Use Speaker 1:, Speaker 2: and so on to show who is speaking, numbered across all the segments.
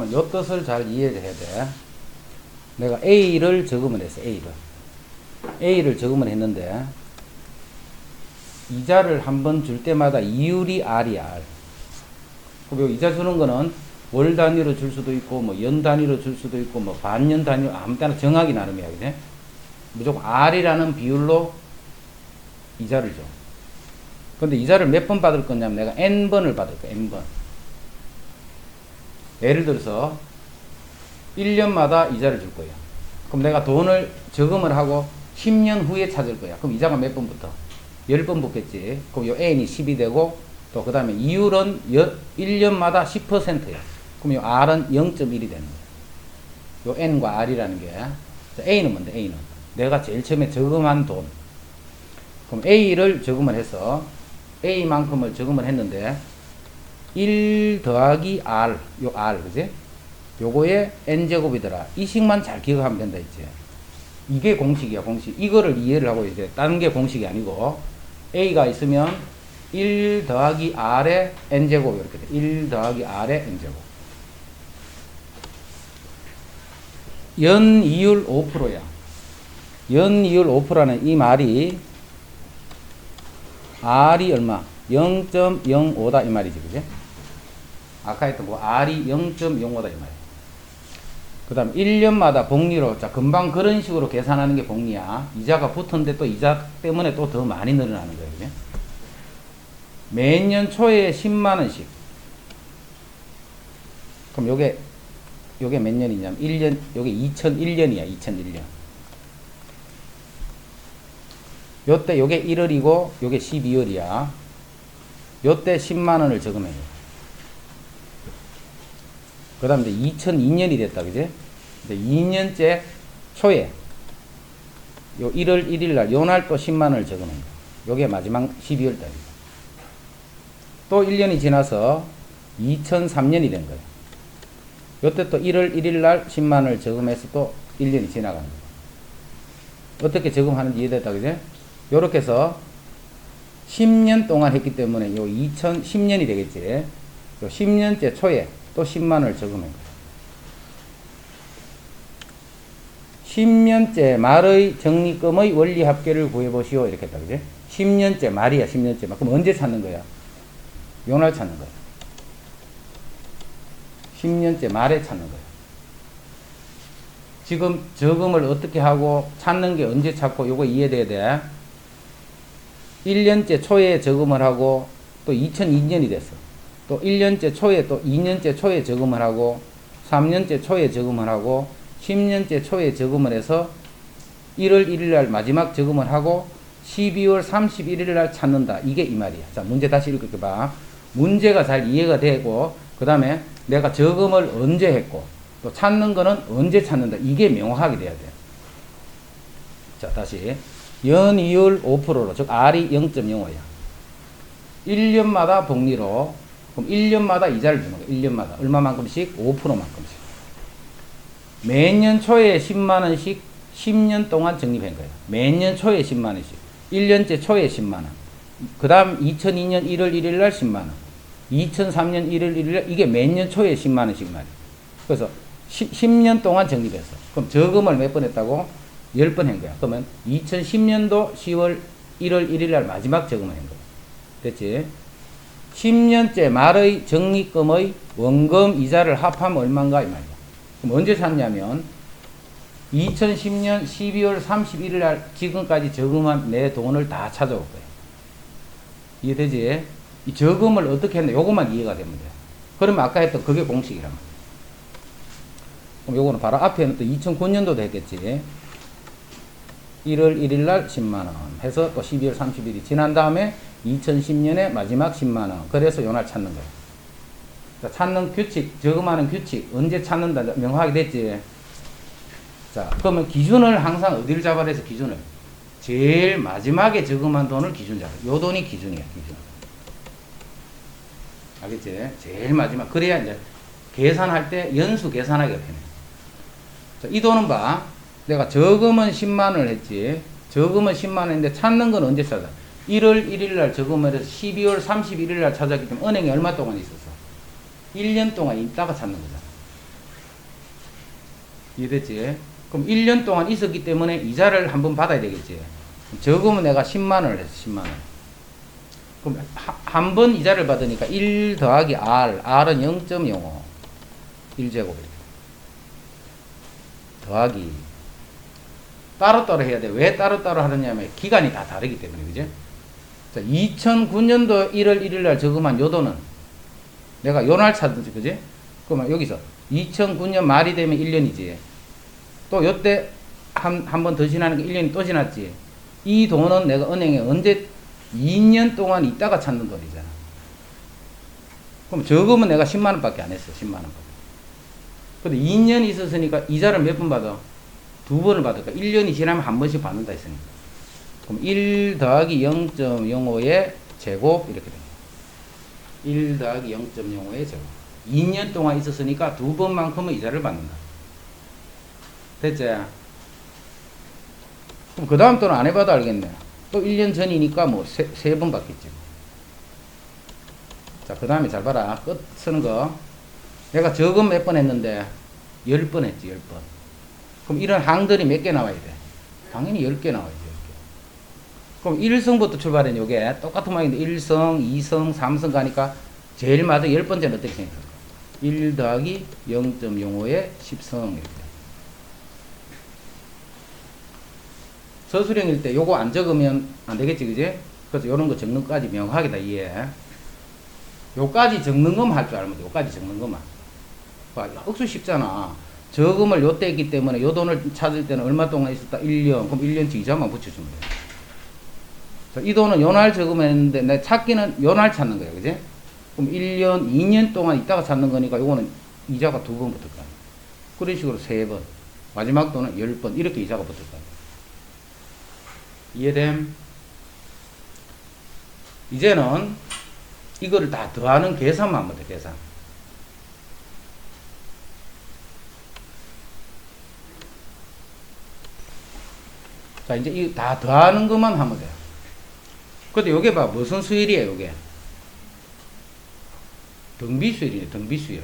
Speaker 1: 그러면 요 뜻을 잘 이해를 해야 돼. 내가 A를 저금을 했어. A를 저금을 했는데 이자를 한 번 줄 때마다 이율이 R이야. R. 그리고 이자 주는 거는 월 단위로 줄 수도 있고 뭐 연 단위로 줄 수도 있고 뭐 반년 단위로 아무 때나 정하기 나름이야. 그지? 무조건 R이라는 비율로 이자를 줘. 근데 이자를 몇 번 받을 거냐면 내가 N번을 받을 거야. N번. 예를 들어서 1년마다 이자를 줄 거야. 그럼 내가 돈을 저금을 하고 10년 후에 찾을 거야. 그럼 이자가 몇 번부터? 10번 붙겠지. 그럼 요 N이 10이 되고 또 그 다음에 이율은 1년마다 10%야. 그럼 요 R은 0.1이 되는 거야. 요 N과 R이라는 게. A는 뭔데? A는 내가 제일 처음에 저금한 돈. 그럼 A를 저금을 해서 A만큼을 저금을 했는데 1 더하기 R, 요 R, 그지? 요거에 N제곱이더라. 이 식만 잘 기억하면 된다 했지. 이게 공식이야, 공식. 이거를 이해를 하고 이제 다른 게 공식이 아니고 A가 있으면 1 더하기 R의 N제곱 이렇게 돼. 1 더하기 R의 N제곱. 연이율 5%야. 연이율 5%라는 이 말이 R이 얼마? 0.05다 이 말이지, 그지? 아까 했던 거 R이 0.05다 이 말이야. 그 다음 1년마다 복리로, 자 금방 그런 식으로 계산하는 게 복리야. 이자가 붙었는데 또 이자 때문에 또 더 많이 늘어나는 거예요, 그지? 매년 초에 10만원씩. 그럼 요게 몇 년이냐면 1년, 요게 2001년이야. 2001년. 요때 요게 1월이고 요게 12월이야. 요때 10만원을 저금해요. 그 다음에 이제 2002년이 됐다, 그지? 이제 2년째 초에 요 1월 1일 날 요 날 또 10만원을 저금한 거야. 요게 마지막 12월 달이고. 또 1년이 지나서 2003년이 된 거예요. 요때 또 1월 1일 날 10만원을 저금해서 또 1년이 지나가는 거예요. 어떻게 저금하는지 이해됐다, 그지? 요렇게 해서 10년 동안 했기 때문에 요 2010년이 되겠지. 요 10년째 초에 또 10만원을 저금한 거예요. 10년째 말의 적립금의 원리 합계를 구해보시오. 이렇게 했다, 그지? 10년째 말이야, 10년째 말. 그럼 언제 찾는 거야? 요날 찾는 거야. 10년째 말에 찾는 거야. 지금 저금을 어떻게 하고 찾는 게 언제 찾고 요거 이해돼야 돼. 1년째 초에 저금을 하고 또 2002년이 됐어. 또 1년째 초에 또 2년째 초에 저금을 하고 3년째 초에 저금을 하고 10년째 초에 저금을 해서 1월 1일 날 마지막 저금을 하고 12월 31일 날 찾는다. 이게 이 말이야. 자, 문제 다시 읽어봐. 문제가 잘 이해가 되고 그 다음에 내가 저금을 언제 했고 또 찾는 거는 언제 찾는다. 이게 명확하게 돼야 돼요. 자, 다시 연이율 5%로 즉 R이 0.05야. 1년마다 복리로 그럼 1년마다 이자를 주는 거야. 1년마다 얼마만큼씩? 5%만큼씩. 매년 초에 10만원씩 10년 동안 적립한 거예요. 매년 초에 10만원씩. 1년째 초에 10만원. 그 다음 2002년 1월 1일 날 10만원. 2003년 1월 1일 날 이게 매년 초에 10만원씩 말이에요. 그래서 10년 동안 적립했어. 그럼 저금을 몇 번 했다고? 10번 한 거야. 그러면 2010년도 10월 1월 1일 날 마지막 저금을 한 거야. 됐지? 10년째 말의 적립금의 원금 이자를 합하면 얼마인가 이 말이야. 그럼 언제 찾냐면 2010년 12월 31일 날 지금까지 저금한 내 돈을 다 찾아올 거야. 이해되지? 이 저금을 어떻게 했나 요것만 이해가 되면 돼. 그러면 아까 했던 그게 공식이란 말이야. 그럼 요거는 바로 앞에는 또 2009년도도 했겠지. 1월 1일 날 10만원 해서 또 12월 30일이 지난 다음에 2010년에 마지막 10만원. 그래서 요날 찾는 거예요. 자, 찾는 규칙, 저금하는 규칙, 언제 찾는다 명확하게 됐지. 자, 그러면 기준을 항상 어디를 잡아야 해서 기준을? 제일 마지막에 저금한 돈을 기준 잡아. 요 돈이 기준이야, 기준. 알겠지? 제일 마지막. 그래야 이제 계산할 때 연수 계산하기가 편해. 자, 이 돈은 봐. 내가 저금은 10만원을 했지. 저금은 10만원인데 찾는 건 언제 찾아? 1월 1일 날 저금을 해서 12월 31일 날 찾았기 때문에 은행에 얼마 동안 있었어? 1년 동안 있다가 찾는 거잖아. 이해됐지? 그럼 1년 동안 있었기 때문에 이자를 한번 받아야 되겠지. 적으면 내가 10만 원을 했어. 10만 원. 그럼 한 번 이자를 받으니까 1 더하기 R. R은 0.05. 1제곱. 더하기. 따로따로 해야 돼. 왜 따로따로 하느냐면 기간이 다 다르기 때문에. 그지? 자, 2009년도 1월 1일 날 적으면 요 돈은 내가 요 날 찾든지. 그지? 그러면 여기서 2009년 말이 되면 1년이지. 또 요때 한 번 더 지나는 게 1년이 또 지났지. 이 돈은 내가 은행에 언제 2년 동안 있다가 찾는 돈이잖아. 그럼 적으면 내가 10만원 밖에 안 했어. 10만원 밖에. 근데 2년 있었으니까 이자를 몇 번 받아? 2번을 받을까? 1년이 지나면 한 번씩 받는다 했으니까. 그럼 1 더하기 0.05의 제곱 이렇게 됩니다. 1 더하기 0.05의 제곱. 2년 동안 있었으니까 2번만큼은 이자를 받는다. 됐지? 그럼 그 다음 또는 안 해봐도 알겠네. 또 1년 전이니까 뭐 세 번 받겠지. 자, 그 다음에 잘 봐라. 끝 쓰는 거. 내가 적은 몇 번 했는데 10번 했지. 10번. 그럼 이런 항들이 몇 개 나와야 돼? 당연히 10개 나와야지. 10개. 그럼 1성부터 출발해. 요게 똑같은 모양인데 1성, 2성, 3성 가니까 제일 맞아 10번째는 어떻게 생각할까? 1 더하기 0.05의 10성 이렇게. 서술형일 때 요거 안 적으면 안 되겠지, 그지? 그래서 요런 거 적는 거까지 명확하게 다 이해해. 요까지 적는 것만 할 줄 알면 돼. 요까지 적는 것만. 봐, 억수 쉽잖아. 저금을 요때 했기 때문에 요 돈을 찾을 때는 얼마 동안 있었다? 1년. 그럼 1년치 이자만 붙여주면 돼. 자, 이 돈은 요 날 저금했는데 내 찾기는 요 날 찾는 거야, 그지? 그럼 1년, 2년 동안 있다가 찾는 거니까 요거는 이자가 2번 붙을 거야. 그런 식으로 3번. 마지막 돈은 10번. 이렇게 이자가 붙을 거야. 이해됨? 이제는 이거를 다 더하는 계산만 하면 돼, 계산. 자, 이제 이 다 더하는 것만 하면 돼. 근데 요게 봐, 무슨 수일이에요, 요게? 등비수일이네, 등비수일.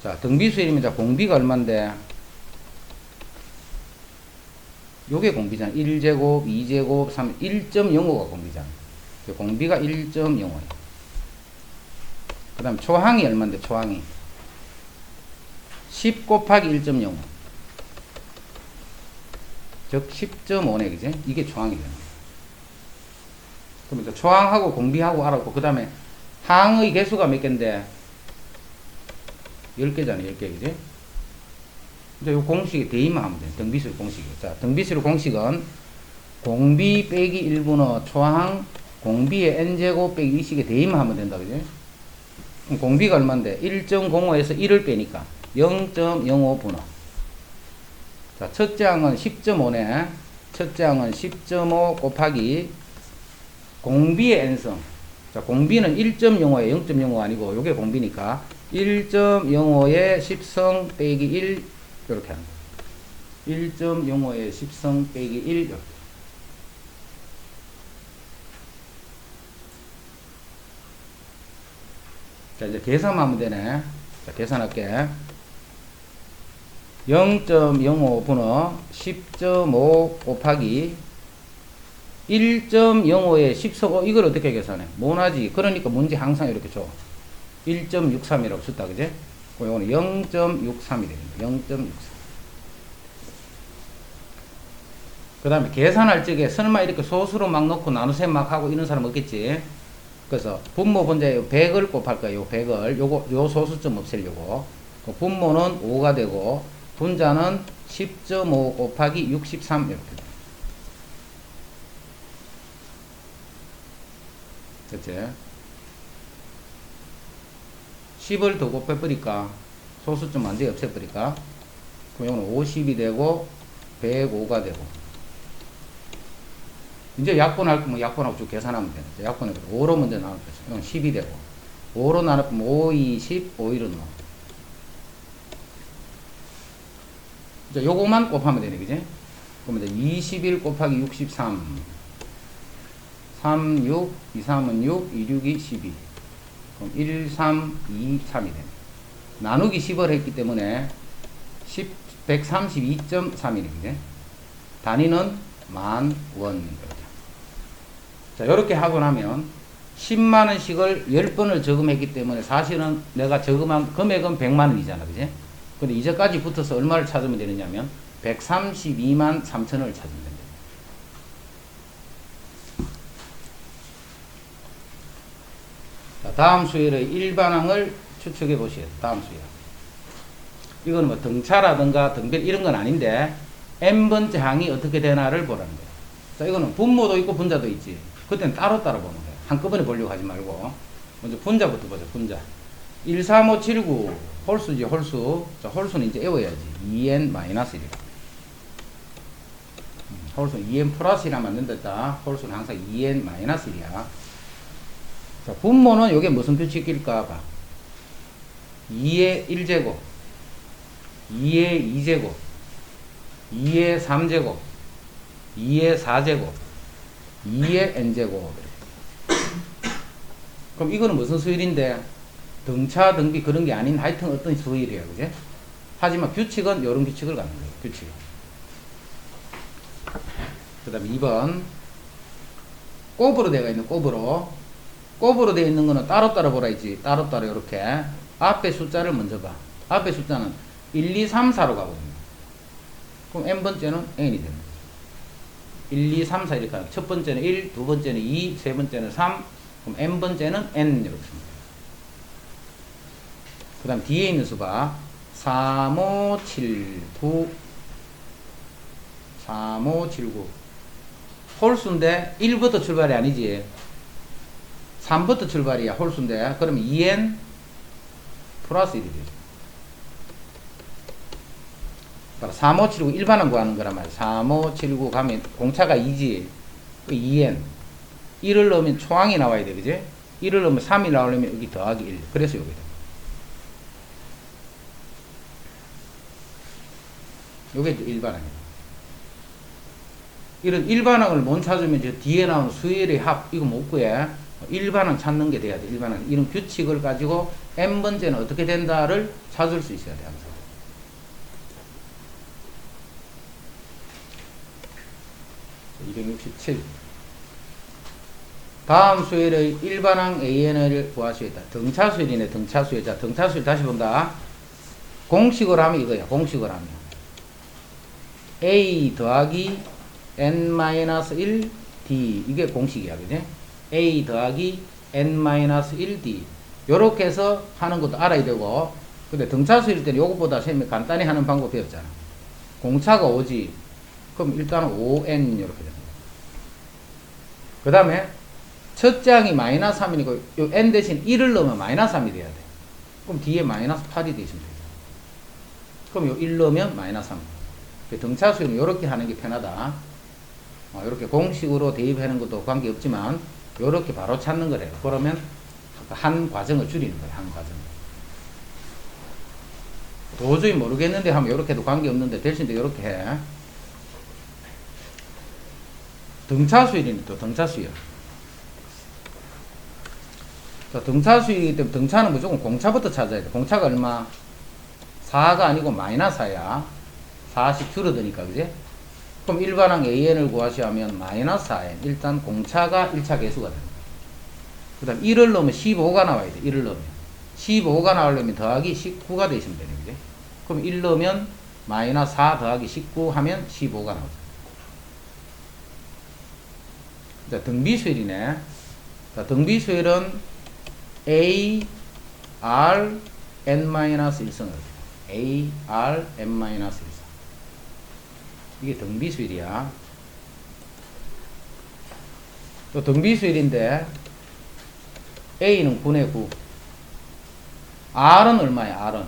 Speaker 1: 자, 등비수일이면 자, 공비가 얼만데? 요게 공비잖아. 1제곱, 2제곱, 3, 1.05가 공비잖아. 공비가 1.05야. 그 다음 초항이 얼만데, 초항이? 10 곱하기 1.05. 즉, 10.5네, 그지? 이게 초항이 되는 거야. 그럼 이제 초항하고 공비하고 알았고, 그 다음에 항의 개수가 몇 개인데? 10개잖아, 10개, 그지? 이제 요 공식에 대입만 하면 돼. 등비수일 공식이. 자, 등비수일 공식은 공비 빼기 1분의 초항 공비의 n제곱 빼기 2식에 대입만 하면 된다. 그지? 그럼 공비가 얼만데? 1.05에서 1을 빼니까 0.05분의. 자, 첫째 항은 10.5네. 첫째 항은 10.5 곱하기 공비의 n성. 자, 공비는 1.05에 0.05 아니고 요게 공비니까 1.05에 10성 빼기 1 이렇게 하는 거예요. 1.05에 10성 빼기 1 이렇게. 자, 이제 계산하면 되네. 자, 계산할게. 0.05분의 10.5 곱하기 1.05에 10성, 이걸 어떻게 계산해? 못하지. 그러니까 문제 항상 이렇게 줘. 1.63이라고 줬다, 그지? 이거는 0.63이 됩니다. 0.63. 그 다음에 계산할 적에 설마 이렇게 소수로 막 넣고 나누셈 막 하고 이런 사람 없겠지? 그래서 분모 번째 100을 곱할 거예요. 100을. 요 소수점 없애려고. 분모는 5가 되고, 분자는 10.5 곱하기 63 이렇게 돼. 그치? 10을 더 곱해버리니까 소수점 완전히 없애버리니까 그럼 이거는 50이 되고 105가 되고 이제 약분할 거면 약분하고 쭉 계산하면 되죠. 약분해서 5로 먼저 나눌 거죠. 이건 10이 되고 5로 나누면 5, 2, 10, 5, 1은 뭐 이제 요거만 곱하면 되네, 그지? 그럼 이제 21 곱하기 63 3, 6, 2, 3은 6, 2, 6이 12 그럼 1, 3, 2, 3이 됩니다. 나누기 10을 했기 때문에 132.31이거든. 단위는 만 원. 자, 이렇게 하고 나면 10만원씩을 10번을 저금했기 때문에 사실은 내가 저금한 금액은 100만원이잖아. 그지? 근데 이제까지 붙어서 얼마를 찾으면 되느냐면 132만 3천원을 찾으면 된다. 자, 다음 수열의 일반항을 추측해 보시오. 다음 수열. 이건 뭐 등차라든가 등별 이런 건 아닌데 n번째 항이 어떻게 되나를 보라는 거예요. 자, 이거는 분모도 있고 분자도 있지. 그때는 따로따로 보는 거예요. 한꺼번에 보려고 하지 말고. 먼저 분자부터 보자. 분자. 13579 홀수지 홀수. 자, 홀수는 이제 외워야지. 2n-1이다. 홀수는 2n 플러스 1하면 안 된다. 홀수는 항상 2n-1이야. 자, 분모는 이게 무슨 규칙일까 봐. 2의 1제곱, 2의 2제곱, 2의 3제곱, 2의 4제곱, 2의 n제곱. 그럼 이거는 무슨 수열인데? 등차, 등비 그런 게 아닌 하여튼 어떤 수열이야. 그지? 하지만 규칙은 이런 규칙을 갖는 거예요. 규칙. 그 다음에 2번. 곱으로 되어 있는 곱으로. 곱으로 되어 있는 거는 따로따로 보라 했지. 따로따로 이렇게. 앞에 숫자를 먼저 봐. 앞에 숫자는 1, 2, 3, 4로 가거든요. 그럼 n번째는 n이 되는 거죠. 1, 2, 3, 4 이렇게 하면 첫 번째는 1, 두 번째는 2, 세 번째는 3, 그럼 n번째는 n 이렇게 씁니다. 그 다음 뒤에 있는 수가 3, 5, 7, 9 3, 5, 7, 9 홀수인데 1부터 출발이 아니지. 3부터 출발이야. 홀수인데 그러면 2n 플러스 1이 되죠. 3579 일반항 구하는 거란 말이야. 3579 가면 공차가 2지. 2n 1을 넣으면 초항이 나와야 돼. 그지? 1을 넣으면 3이 나오려면 여기 더하기 1. 그래서 여기 돼. 요게 일반항이야. 이런 일반항을 못 찾으면 저 뒤에 나오는 수열의 합 이거 못 구해. 일반항 찾는 게 돼야 돼. 일반항. 이런 규칙을 가지고 n번째는 어떻게 된다를 찾을 수 있어야 돼. 항상. 267. 다음 수열의 일반항 AN을 구하시겠다. 등차수열이네. 등차수열. 자, 등차수열 다시 본다. 공식을 하면 이거야. 공식을 하면 A 더하기 n-1 d 이게 공식이야. 그지? A 더하기 n-1 d 요렇게 해서 하는 것도 알아야 되고, 근데 등차수일 때는 요것보다 쌤이 간단히 하는 방법 배웠잖아. 공차가 5지. 그럼 일단은 5n 이렇게 됩니다. 그 다음에 첫째 항이 마이너스 3이니까 요 n 대신 1을 넣으면 마이너스 3이 돼야 돼. 그럼 뒤에 마이너스 8이 되시면 되죠. 그럼 요 1 넣으면 마이너스 3. 등차수는 이렇게 하는 게 편하다. 이렇게 공식으로 대입하는 것도 관계없지만 이렇게 바로 찾는 거래요. 그러면 한 과정을 줄이는 거예요. 한 과정. 도저히 모르겠는데 하면 이렇게 해도 관계없는데 대신에 이렇게 해. 등차수열이니 또 등차수열. 자, 등차수열이기 때문에 등차는 무조건 공차부터 찾아야 돼. 공차가 얼마? 4가 아니고 마이너스 4야. 4씩 줄어드니까, 그지? 그럼 일반항 AN을 구하셔야 하면 마이너스 4n. 일단 공차가 1차 계수가 됩니다. 그 다음 1을 넣으면 15가 나와야 돼. 1을 넣으면. 15가 나오려면 더하기 19가 되시면 되는 거지. 그럼 1 넣으면 마이너스 4 더하기 19 하면 15가 나오죠. 자, 등비수열이네. 자, 등비수열은 A, R, n-1승을. A, R, n-1승. 이게 등비수열이야. 또 등비수열인데 A는 9네 9. R은 얼마야? R은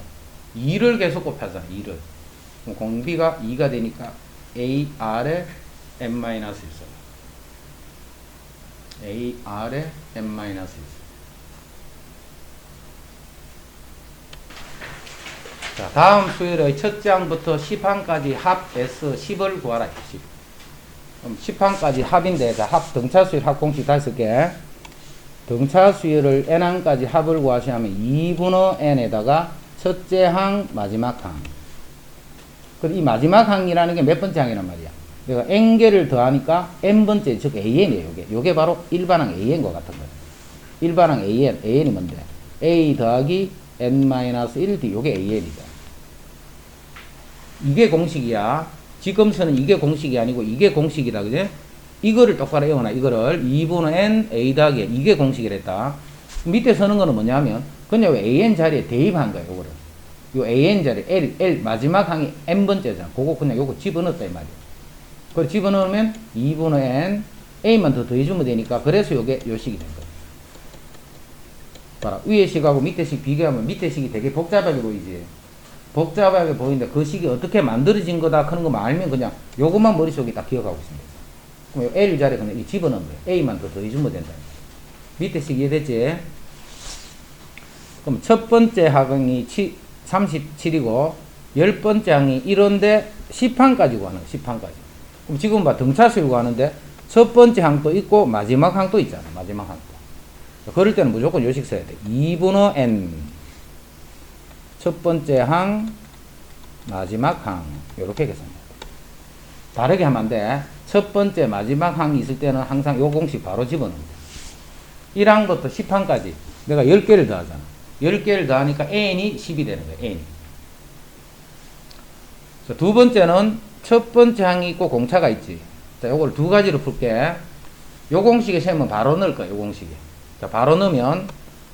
Speaker 1: 2를 계속 곱하잖아. 2를. 그럼 공비가 2가 되니까 A, R에 n-1. A, R에 n-1. 자, 다음 수열의 첫째 항부터 10항까지 합 S 10을 구하라. 10. 그럼 10항까지 합인데, 자, 합 등차수열 합 공식 다시 쓸게. 등차수열을 n항까지 합을 구하시면 2분의 n에다가 첫째 항, 마지막 항. 그리고 이 마지막 항이라는 게 몇 번째 항이란 말이야. 내가 n개를 더하니까 n번째, 즉 an이에요. 요게 바로 일반항 an과 같은 거예요. 일반항 an이 뭔데? a 더하기 n-1d, 요게 an이죠. 이게 공식이야. 지금서는 이게 공식이 아니고 이게 공식이다, 그지? 이거를 똑바로 외워놔. 이거를 2분의 n a 더하기 이게 공식이랬다. 밑에 서는 거는 뭐냐면 그냥 an 자리에 대입한 거야. 요거를 요 an 자리 l 마지막 항이 n번째잖아. 그거 그냥 요거 집어넣었다 이 말이야. 그걸 집어넣으면 2분의 n a만 더 더해주면 되니까, 그래서 요게 요 식이 된 거야. 봐라, 위에 식하고 밑에 식 비교하면 밑에 식이 되게 복잡하게 보이지. 복잡하게 보이는데 그 식이 어떻게 만들어진 거다 그런 거만 알면 그냥 요것만 머릿속에 딱 기억하고 있습니다. 그럼 요 L 자리에 그냥 집어넣은 거예요. A만 더 더해주면 된다. 밑에 식 이해됐지? 그럼 첫 번째 항이 37이고 10번째 항이 1인데 10항까지 구하는 거예요. 10항까지. 그럼 지금 봐, 등차수를 구하는데 첫 번째 항도 있고 마지막 항도 있잖아. 마지막 항도. 그럴 때는 무조건 요식 써야 돼. 2분의 n 첫 번째 항 마지막 항 요렇게 계산합니다. 다르게 하면 안 돼. 첫 번째 마지막 항이 있을 때는 항상 요 공식 바로 집어넣습니다. 1항부터 10항까지 내가 10개를 더하잖아. 10개를 더하니까 n이 10이 되는 거예요. n이. 두 번째는 첫 번째 항이 있고 공차가 있지. 자, 요걸 두 가지로 풀게. 요 공식에 세면 바로 넣을 거야. 요 공식에. 자, 바로 넣으면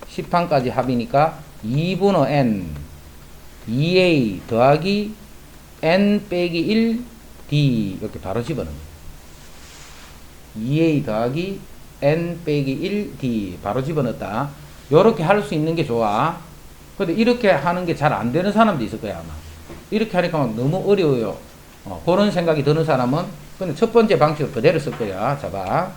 Speaker 1: 10항까지 합이니까 2분의 n 2a 더하기 n 빼기 1 d 이렇게 바로 집어넣는 거예요. 2a 더하기 n 빼기 1 d 바로 집어넣었다. 요렇게 할 수 있는 게 좋아. 근데 이렇게 하는 게 잘 안 되는 사람도 있을 거야 아마. 이렇게 하니까 막 너무 어려워요. 그런 생각이 드는 사람은 근데 첫 번째 방식을 그대로 쓸 거야. 자 봐.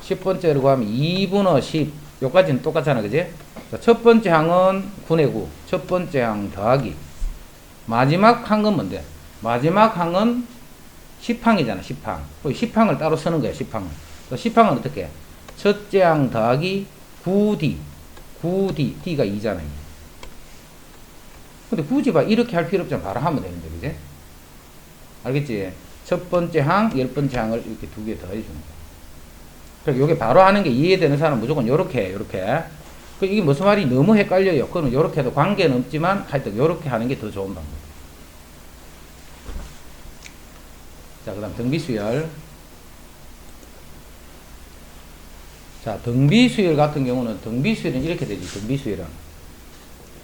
Speaker 1: 10번째로 구하면 2분의 10 요까지는 똑같잖아, 그지? 자, 첫 번째 항은 9의 9 첫 번째 항 더하기 마지막 항은 뭔데? 마지막 항은 10항이잖아. 10항 10항을 따로 쓰는 거야. 10항을 10항은 어떻게 해? 첫째 항 더하기 9d d가 2잖아. 근데 굳이 봐 이렇게 할 필요 없잖아. 바로 하면 되는데, 그지? 알겠지? 첫 번째 항, 10번째 항을 이렇게 두 개 더해 주는 거야. 그러니까 요게 바로 하는 게 이해되는 사람은 무조건 요렇게 해, 요렇게. 이게 무슨 말이 너무 헷갈려요. 그거는 요렇게 해도 관계는 없지만 하여튼 요렇게 하는 게 더 좋은 방법. 자, 그 다음 등비수열. 자, 등비수열 같은 경우는 등비수열은 이렇게 되지. 등비수열은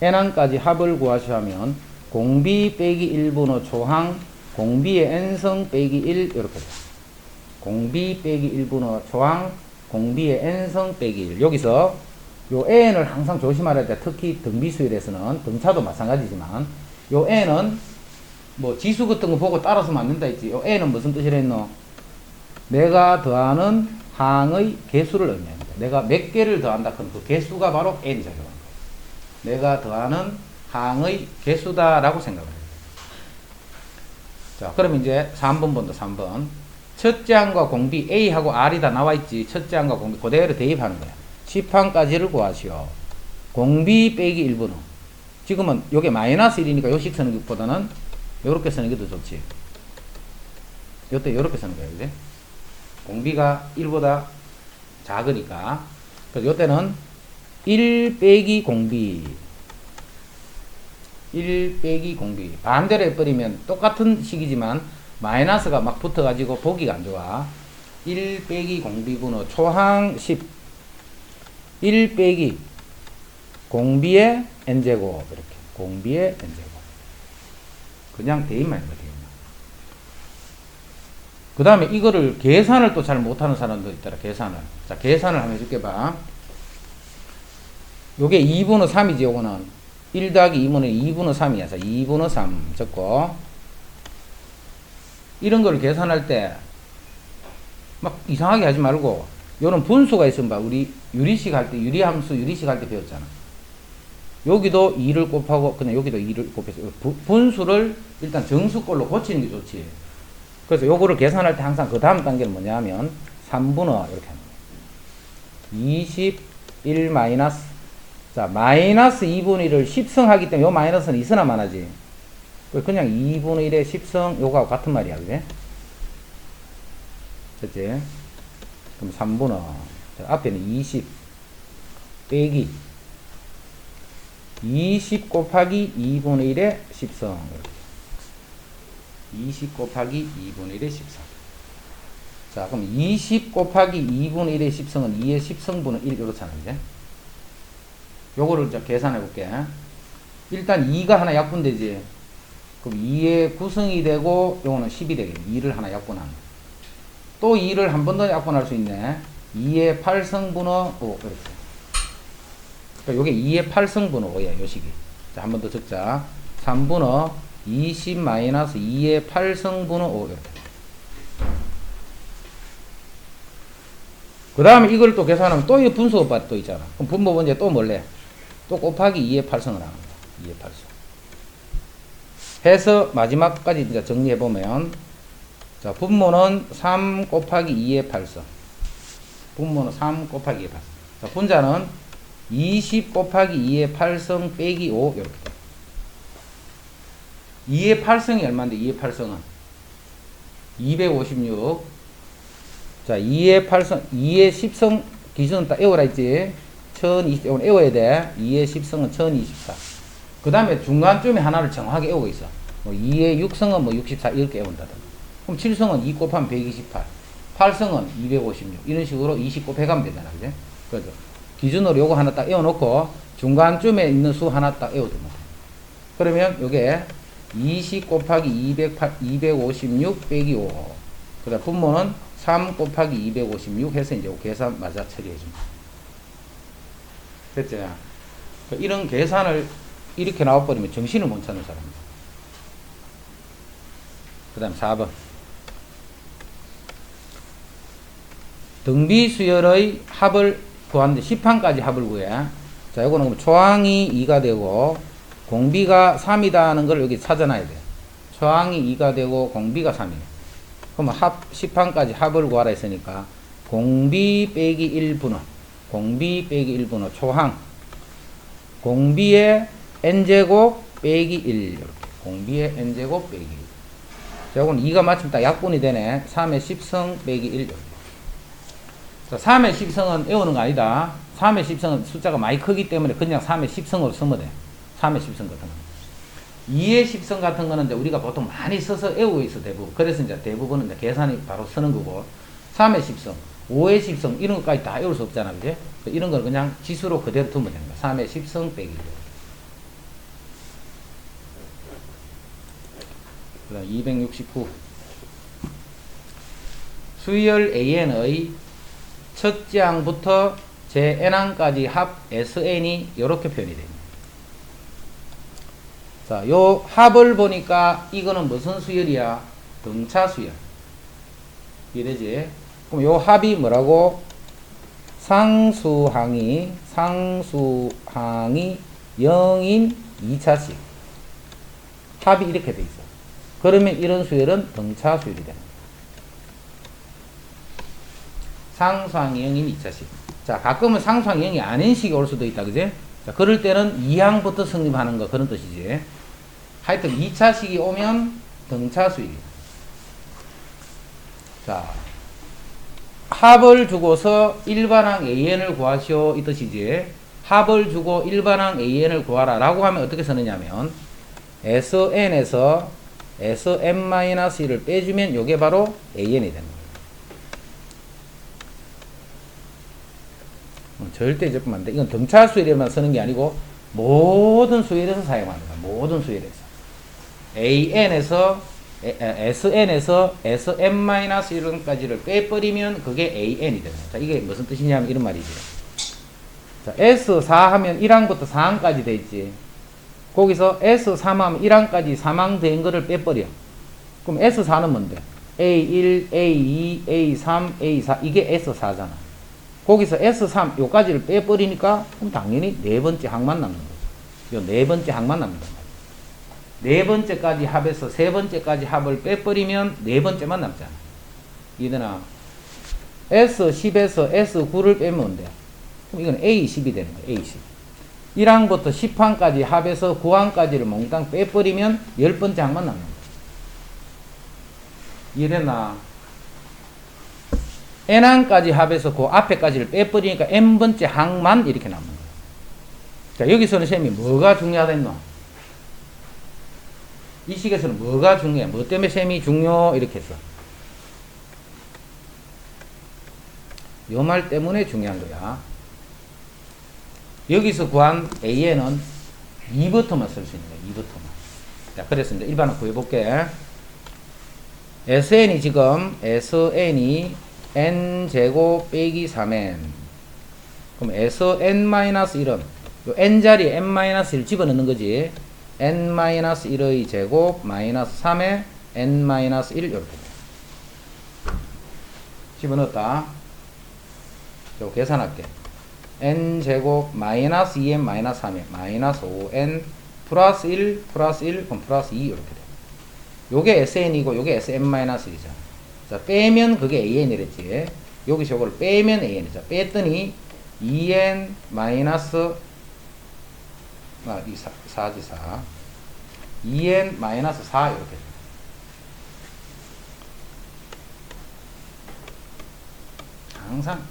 Speaker 1: n항까지 합을 구하시면 공비 빼기 1분의 초항 공비의 n성 빼기 1 이렇게 돼. 공비 빼기 1분의 초항 공비의 n성 빼기 1. 여기서 요 n을 항상 조심하려야 돼. 특히 등비수열에서는 등차도 마찬가지지만 요 n은 뭐 지수 같은 거 보고 따라서 맞는다 했지. 요 n은 무슨 뜻이라 했노? 내가 더하는 항의 개수를 의미합니다. 내가 몇 개를 더한다 그럼 그 개수가 바로 n이죠. 내가 더하는 항의 개수다라고 생각을 해요. 자, 그럼 이제 3번 본다. 3번. 첫째 항과 공비 A하고 R이 다 나와있지. 첫째 항과 공비 그대로 대입하는 거야. 10항까지를 구하시오. 공비 빼기 1분의 지금은 요게 마이너스 1이니까 요식 쓰는 것보다는 요렇게 쓰는 게 더 좋지. 요때 요렇게 쓰는 거야, 그지? 공비가 1보다 작으니까. 그래서 요때는 1 빼기 공비 1 빼기 공비 반대로 해버리면 똑같은 식이지만 마이너스가 막 붙어가지고 보기가 안 좋아. 1 빼기 공비분의 초항 10 1 빼기 공비의 n제곱 이렇게 공비의 n제곱 그냥 대입만 해봐. 대입만. 그 다음에 이거를 계산을 또 잘 못하는 사람도 있더라. 계산을. 자, 계산을 한번 해줄게 봐. 요게 2분의 3이지. 요거는 1 더하기 2분의 2분의 3이야. 자, 2분의 3 적고 이런 거를 계산할 때 막 이상하게 하지 말고 요런 분수가 있으면 봐. 우리 유리식 할 때 유리함수 유리식 할 때 배웠잖아. 여기도 2를 곱하고 그냥 여기도 2를 곱해서 분수를 일단 정수꼴로 고치는 게 좋지. 그래서 요거를 계산할 때 항상 그 다음 단계는 뭐냐 하면 3분의 이렇게 하는 거예요. 21 마이너스 자, 마이너스 2분의 1을 10승하기 때문에 요 마이너스는 있으나 마나지. 그냥 2분의 1의 10성 요거하고 같은 말이야. 그지? 됐지? 그럼 3분의 앞에는 20 빼기 20 곱하기 2분의 1의 10성 20 곱하기 2분의 1의 10성. 자, 그럼 20 곱하기 2분의 1의 10성은 2의 10성분의 1 이렇잖아. 이제 요거를 이제 계산해 볼게. 일단 2가 하나 약분되지. 그럼 2의 9성이 되고 요거는 10이 되겠네. 2를 하나 약분하는. 또 2를 한 번 더 약분할 수 있네. 2의 8성분의 5 이렇게. 그러니까 요게 2의 8성분의 5야. 요 식이. 자, 한 번 더 적자. 3분의 20 마이너스 2의 8성분의 5 이렇게. 그 다음에 이걸 또 계산하면 또 이 분수법이 또 있잖아. 그럼 분모분 이제 또 뭘래? 또 곱하기 2의 8성을 하는 거야. 2의 8성. 해서 마지막까지 이제 정리해보면, 자, 분모는 3 곱하기 2의 8성. 분모는 3 곱하기 2의 8성. 자, 분자는 20 곱하기 2의 8성 빼기 5, 이렇게. 2의 8성이 얼마인데, 2의 8성은? 256. 자, 2의 8성, 2의 10성 기준은 딱 외워라 했지. 1020, 이건 외워야 돼. 2의 10성은 1024. 그 다음에 중간쯤에 하나를 정확하게 외우고 있어. 뭐 2의 6성은 뭐 64 이렇게 외운다든. 그럼 7성은 2 곱하면 128. 8성은 256. 이런 식으로 20 곱해가면 되잖아. 그지? 그죠? 기준으로 요거 하나 딱 외워놓고 중간쯤에 있는 수 하나 딱 외워두면 돼. 그러면 요게 20 곱하기 256 빼기 5. 그 다음 분모는 3 곱하기 256 해서 이제 계산 맞아 처리해줍니다. 됐죠? 이런 계산을 이렇게 나와버리면 정신을 못 차는 사람입니다. 그 다음 4번. 등비수열의 합을 구하는데 10항까지 합을 구해. 자, 요거는 초항이 2가 되고 공비가 3이다 하는 걸 여기 찾아놔야 돼. 초항이 2가 되고 공비가 3이네. 그러면 합 10항까지 합을 구하라 했으니까 공비 빼기 1분의 공비 빼기 1분의 초항 공비의 n제곱 빼기 1 이렇게 공비의 n제곱 빼기 1. 자, 이건 2가 마침 딱 약분이 되네. 3의 10성 빼기 1 이렇게. 자, 3의 10성은 외우는 거 아니다. 3의 10성은 숫자가 많이 크기 때문에 그냥 3의 10성으로 쓰면 돼. 3의 10성 같은 거. 2의 10성 같은 거는 이제 우리가 보통 많이 써서 외우고 있어, 대부분. 그래서 이제 대부분은 이제 계산이 바로 쓰는 거고, 3의 10성, 5의 10성, 이런 것까지 다 외울 수 없잖아, 그지? 이런 걸 그냥 지수로 그대로 두면 됩니다. 3의 10성 빼기 1. 그 다음 269. 수열 AN의 첫째 항부터 제 n항까지 합 SN이 이렇게 표현이 됩니다. 자, 요 합을 보니까 이거는 무슨 수열이야? 등차 수열. 이해되지? 그럼 요 합이 뭐라고? 상수항이 0인 2차식. 합이 이렇게 돼 있어. 그러면 이런 수열은 등차 수열이 됩니다. 상수항이 0인 2차식. 자, 가끔은 상수항이 0이 아닌 식이 올 수도 있다, 그지? 자, 그럴 때는 2항부터 성립하는 거, 그런 뜻이지. 하여튼 2차식이 오면 등차 수열이다. 자, 합을 주고서 일반항 AN을 구하시오, 이 뜻이지. 합을 주고 일반항 AN을 구하라 라고 하면 어떻게 쓰느냐면 SN에서 SN-1을 빼주면 요게 바로 AN이 되는 거예요. 절대 조금 안 돼. 이건 등차 수열에만 쓰는 게 아니고 모든 수열에서 사용합니다. 모든 수열에서. SN에서 SN-1까지를 빼버리면 그게 AN이 됩니다. 자, 이게 무슨 뜻이냐면 이런 말이지. 자, S4 하면 1항부터 4항까지 돼 있지. 거기서 S3 하면 1항까지 3항 된 거를 빼버려. 그럼 S4는 뭔데? A1, A2, A3, A4 이게 S4잖아. 거기서 S3 요까지를 빼버리니까 그럼 당연히 네 번째 항만 남는 거죠. 요 네 번째 항만 남는 거죠. 네 번째까지 합해서 세 번째까지 합을 빼버리면 네 번째만 남잖아. 이해되나? S10에서 S9를 빼면 뭔데? 그럼 이건 A10이 되는 거야. A10. 1항부터 10항까지 합해서 9항까지를 몽땅 빼버리면 10번째 항만 남는 거야. 이해됐나? n항까지 합해서 그 앞에까지를 빼버리니까 n번째 항만 이렇게 남는 거야. 자, 여기서는 쌤이 뭐가 중요하다 했노? 이 식에서는 뭐가 중요해? 뭐 때문에 쌤이 중요? 이렇게 했어. 요 말 때문에 중요한 거야. 여기서 구한 AN은 2부터만 쓸 수 있는 거야. 2부터만. 자, 그래서 이제 일반화 구해볼게. SN이 지금, SN이 N제곱 빼기 3N. 그럼 SN-1은, 요 N자리에 N-1을 집어넣는 거지. N-1의 제곱, 마이너스 3에 N-1 이렇게 돼. 집어넣었다. 요 계산할게. N제곱, 마이너스 2N, 마이너스 3에 마이너스 5N, 플러스 1, 플러스 1, 그럼 플러스 2 이렇게 돼. 요게 SN이고 요게 SN-1이잖아. 자, 빼면 그게 AN이랬지. 여기서 요거를 빼면 AN이죠. 뺐더니 2N 마이너스 이 4지 4. 2N 마이너스 4 이렇게 돼. 항상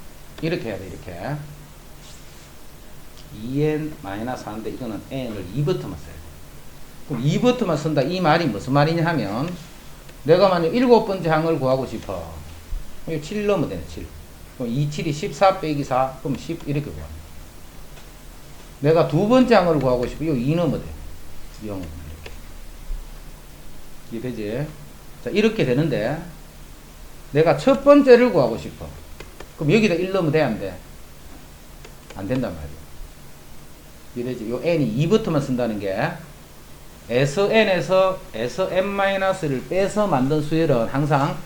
Speaker 1: 이렇게 해야 돼. 이렇게 2N 마이너스 4인데 이거는 N을 2버터만 써야 돼. 그럼 2버터만 쓴다. 이 말이 무슨 말이냐 하면 내가 만약 7번째 항을 구하고 싶어. 7 넣으면 되네. 7. 그럼 2, 7이 14 빼기 4. 그럼 10 이렇게 구하. 내가 두 번째 항을 구하고 싶어. 이거 2 넣으면 돼. 0. 이렇게. 이해되지? 자, 이렇게 되는데 내가 첫 번째를 구하고 싶어. 그럼 여기다 1 넣으면 돼? 안 돼? 안 된단 말이야. 이해되지? 요 n이 2부터만 쓴다는 게 SN에서 SN-를 빼서 만든 수열은 항상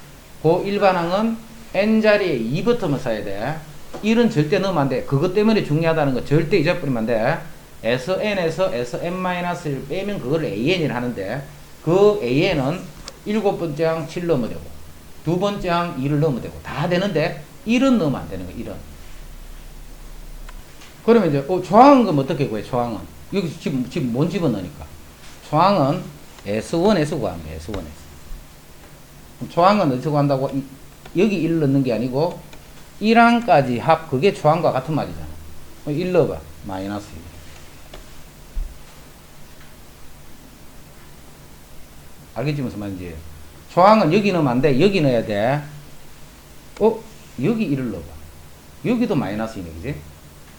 Speaker 1: 그 일반항은 n자리에 2부터만 써야 돼. 1은 절대 넣으면 안 돼. 그것 때문에 중요하다는 거 절대 잊어버리면 안 돼. SN에서 SN-를 빼면 그걸 AN이라 하는데 그 AN은 7번째 항 7 넣으면 되고 두 번째 항 2를 넣으면 되고 다 되는데 1은 넣으면 안 되는 거야. 1은. 그러면 이제 조항은 그럼 어떻게 구해? 조항은 여기 지금 뭔 집어넣으니까 조항은 S1에서 구합니다. S1에서. 조항은 어디서 구한다고? 여기 1 넣는 게 아니고 1항까지 합 그게 조항과 같은 말이잖아. 1 넣어봐. 마이너스 1. 알겠지 무슨 말인지? 조항은 여기 넣으면 안 돼. 여기 넣어야 돼. 여기 1을 넣어봐. 여기도 마이너스 1이네. 그지?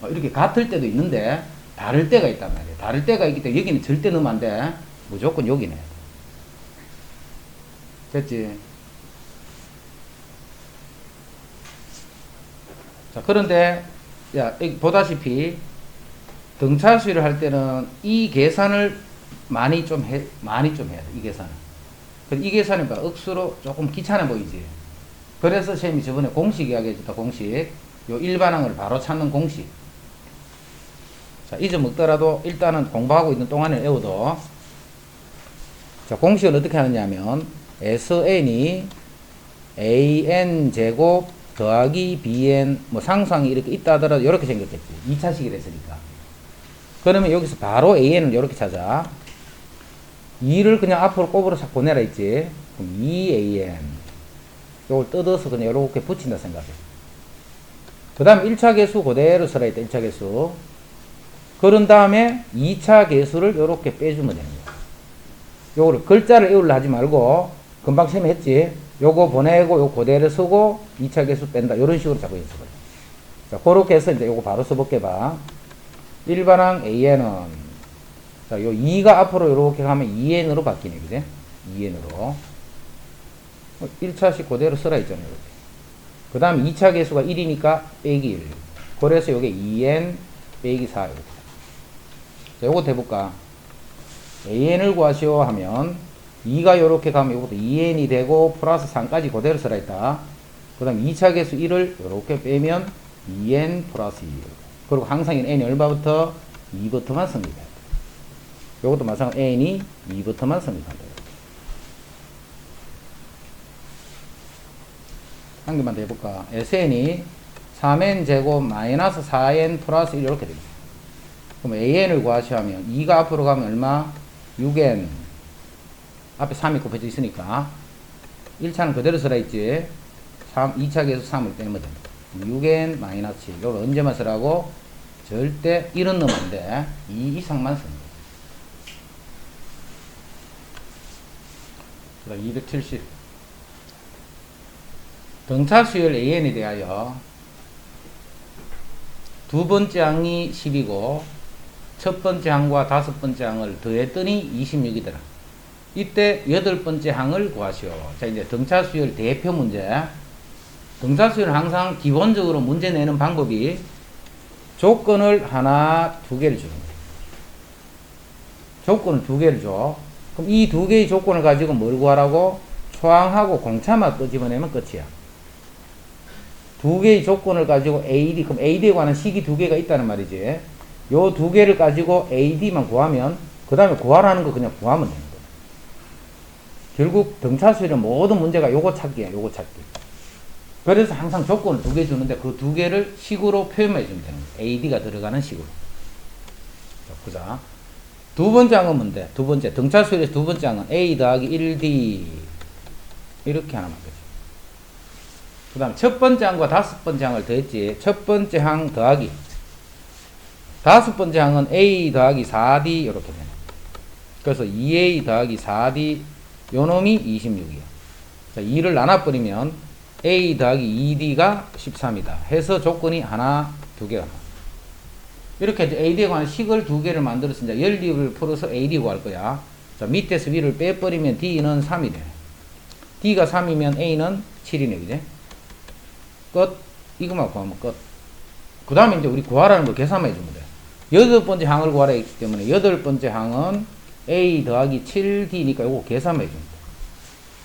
Speaker 1: 이렇게 같을 때도 있는데 다를 때가 있단 말이야. 다를 때가 있기 때문에 여기는 절대 넣으면 안 돼. 무조건 여기 넣어야 돼. 됐지? 자, 그런데 야, 보다시피 등차수를 할 때는 이 계산을 많이 좀 해야 돼. 이 계산을. 이 계산이 억수로 조금 귀찮아 보이지. 그래서 쌤이 저번에 공식 이야기해줬다. 공식. 요 일반항을 바로 찾는 공식. 자, 잊어먹더라도 일단은 공부하고 있는 동안에 외워도. 자, 공식은 어떻게 하느냐 하면 SN이 AN제곱 더하기 BN 뭐 상수항이 이렇게 있다 하더라도 이렇게 생겼겠지. 2차식이 됐으니까. 그러면 여기서 바로 AN을 이렇게 찾아. 2를 그냥 앞으로 꼽으로 싹 보내라 했지. 그럼 2AN. 요걸 뜯어서 그냥 이렇게 붙인다 생각해. 그 다음 1차 계수 그대로 써라 했다. 1차 계수. 그런 다음에 2차 계수를 이렇게 빼주면 되는 거야. 요거를 글자를 외우려 하지 말고 금방 쌤이 했지. 요거 보내고 요 그대로 쓰고 2차 계수 뺀다. 이런 식으로 자꾸 연습을 해. 자, 그렇게 해서 이제 요거 바로 써볼게 봐. 일반항 AN은 자, 요 2가 앞으로 이렇게 가면 2n으로 바뀌네. 그지? 2n으로. 1차식 그대로 쓰라 했잖아요. 이렇게. 그 다음 2차 계수가 1이니까 빼기 1. 그래서 요게 2n 빼기 4. 이렇게. 자, 요거 해볼까? an을 구하시오 하면 2가 요렇게 가면 요것도 2n이 되고 플러스 3까지 그대로 쓰라 했다. 그 다음 2차 계수 1을 요렇게 빼면 2n 플러스 2. 그리고 항상 n이 얼마부터? 2부터만 성립해야 돼. 요것도 마찬가지로 n이 2부터만 성립한다. 한 개만 더 해볼까? SN이 3n 제곱 마이너스 4n 플러스 1 이렇게 됩니다. 그럼 AN을 구하시면 2가 앞으로 가면 얼마? 6N. 앞에 3이 곱해져 있으니까 1차는 그대로 써라 있지. 2차계에서 3을 빼면 됩니다. 6N 마이너스 7. 이걸 언제만 쓰라고? 절대 1은 넣으면 안 돼. 2 이상만 쓰는 거야. 그 다음 270. 등차 수열 AN에 대하여 두 번째 항이 10이고 첫 번째 항과 다섯 번째 항을 더했더니 26이더라. 이때 여덟 번째 항을 구하시오. 자, 이제 등차 수열 대표 문제. 등차 수열 항상 기본적으로 문제 내는 방법이 조건을 하나, 두 개를 주는 거예요. 조건을 두 개를 줘. 그럼 이 두 개의 조건을 가지고 뭘 구하라고? 초항하고 공차만 끄집어내면 끝이야. 두 개의 조건을 가지고 AD, 그럼 AD에 관한 식이 두 개가 있다는 말이지. 요 두 개를 가지고 AD만 구하면, 그 다음에 구하라는 거 그냥 구하면 되는 거야. 결국 등차수열의 모든 문제가 요거 찾기야, 요거 찾기. 그래서 항상 조건을 두 개 주는데 그 두 개를 식으로 표현해 주면 되는 거야. AD가 들어가는 식으로. 자, 보자. 두 번째 항은 뭔데? 두 번째. 등차수열에서 두 번째 항은 A 더하기 1D. 이렇게 하나 만들죠. 그 다음 첫 번째 항과 다섯 번째 항을 더했지. 첫 번째 항 더하기 다섯 번째 항은 A 더하기 4D 이렇게 되네. 그래서 2A 더하기 4D 요 놈이 26이야. 자, 2를 나눠버리면 A 더하기 2D가 13이다. 해서 조건이 하나, 두 개가 나와. 이렇게 이제 AD에 관한 식을 두 개를 만들어서 이제 연립을 풀어서 AD 구할 거야. 자, 밑에서 위를 빼버리면 D는 3이 돼. D가 3이면 A는 7이네, 그제? 끝. 이것만 구하면 끝. 그 다음에 이제 우리 구하라는 걸 계산만 해주면 돼. 여덟 번째 항을 구하라 했기 때문에 여덟 번째 항은 A 더하기 7D니까 이거 계산만 해주면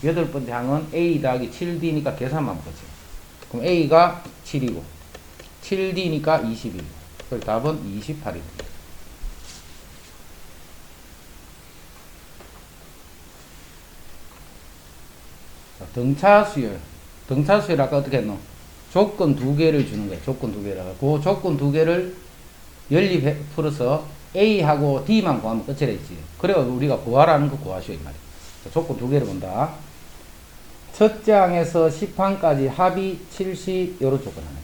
Speaker 1: 돼. 여덟 번째 항은 A 더하기 7D니까 계산만 하면 되지. 그럼 A가 7이고 7D니까 21. 그래서 답은 28입니다. 등차 수열. 등차 수열 아까 어떻게 했노? 조건 두 개를 주는 거야. 조건 두 개를. 그 조건 두 개를 연립해 풀어서 A하고 D만 구하면 끝이라 했지. 그래 우리가 구하라는 거 구하시오 이 말이야. 조건 두 개를 본다. 첫째 항에서 10항까지 합이 70 요런 조건 하나.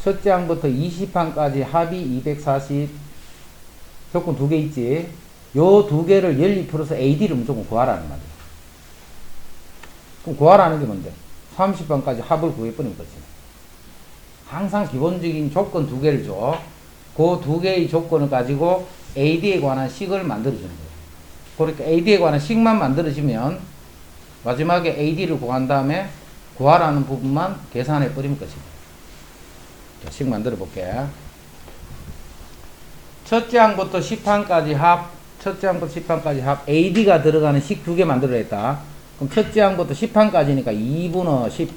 Speaker 1: 첫째 항부터 20항까지 합이 240 조건 두 개 있지. 요 두 개를 연립 풀어서 AD를 무조건 구하라는 말이야. 그럼 구하라는 게 뭔데? 30번까지 합을 구해버리면 끝이야. 항상 기본적인 조건 두 개를 줘. 그 두 개의 조건을 가지고 AD에 관한 식을 만들어주는 거예요. 그러니까 AD에 관한 식만 만들어지면 마지막에 AD를 구한 다음에 구하라는 부분만 계산해버리면 끝이다. 식 만들어 볼게. 첫째 항부터 10항까지 합, 첫째 항부터 10항까지 합, AD가 들어가는 식 두 개 만들어야 했다. 그럼 첫째 항부터 10항까지니까 2분의 10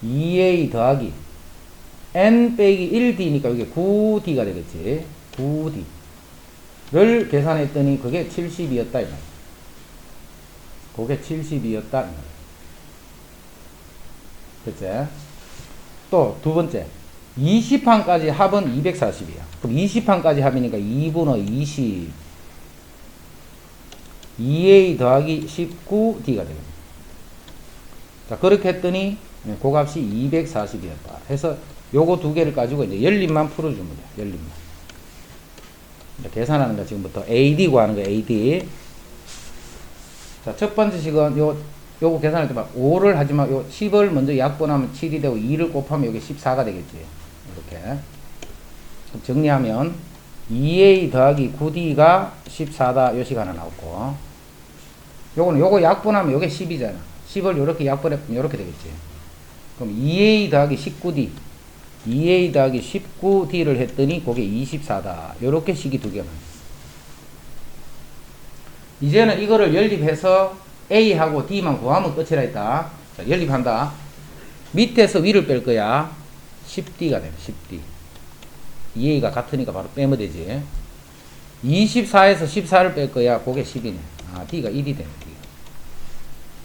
Speaker 1: 2A 더하기 N 빼기 1D니까 이게 9D가 되겠지. 9D를 계산했더니 그게 70이었다 이 말이야. 그게 70이었다 이 말이야. 그치? 또 두 번째 20항까지 합은 240이야. 그럼 20항까지 합이니까 2분의 20 2A 더하기 19D가 되겠네. 자, 그렇게 했더니 그 값이 240이었다. 해서 요거 두 개를 가지고 이제 연립만 풀어주면 돼. 연립만. 계산하는 거 지금부터 AD 구하는 거 AD. 자, 첫 번째 식은 요거 계산할 때 막 5를 하지만 요 10을 먼저 약분하면 7이 되고 2를 곱하면 요게 14가 되겠지. 이렇게. 그럼 정리하면 2A 더하기 9D가 14다. 요 식 하나 나왔고. 요거는 요거 약분하면 요게 10이잖아. 10을 요렇게 약분해보면 요렇게 되겠지. 그럼 2A 더하기 19D 2A 더하기 19D를 했더니 그게 24다. 요렇게 식이 두 개만. 이제는 이거를 연립해서 A하고 D만 구하면 끝이라 했다. 자, 연립한다. 밑에서 위를 뺄 거야. 10D가 돼. 10D. 2A가 같으니까 바로 빼면 되지. 24에서 14를 뺄 거야. 그게 10이네. 아, D가 1이 되네.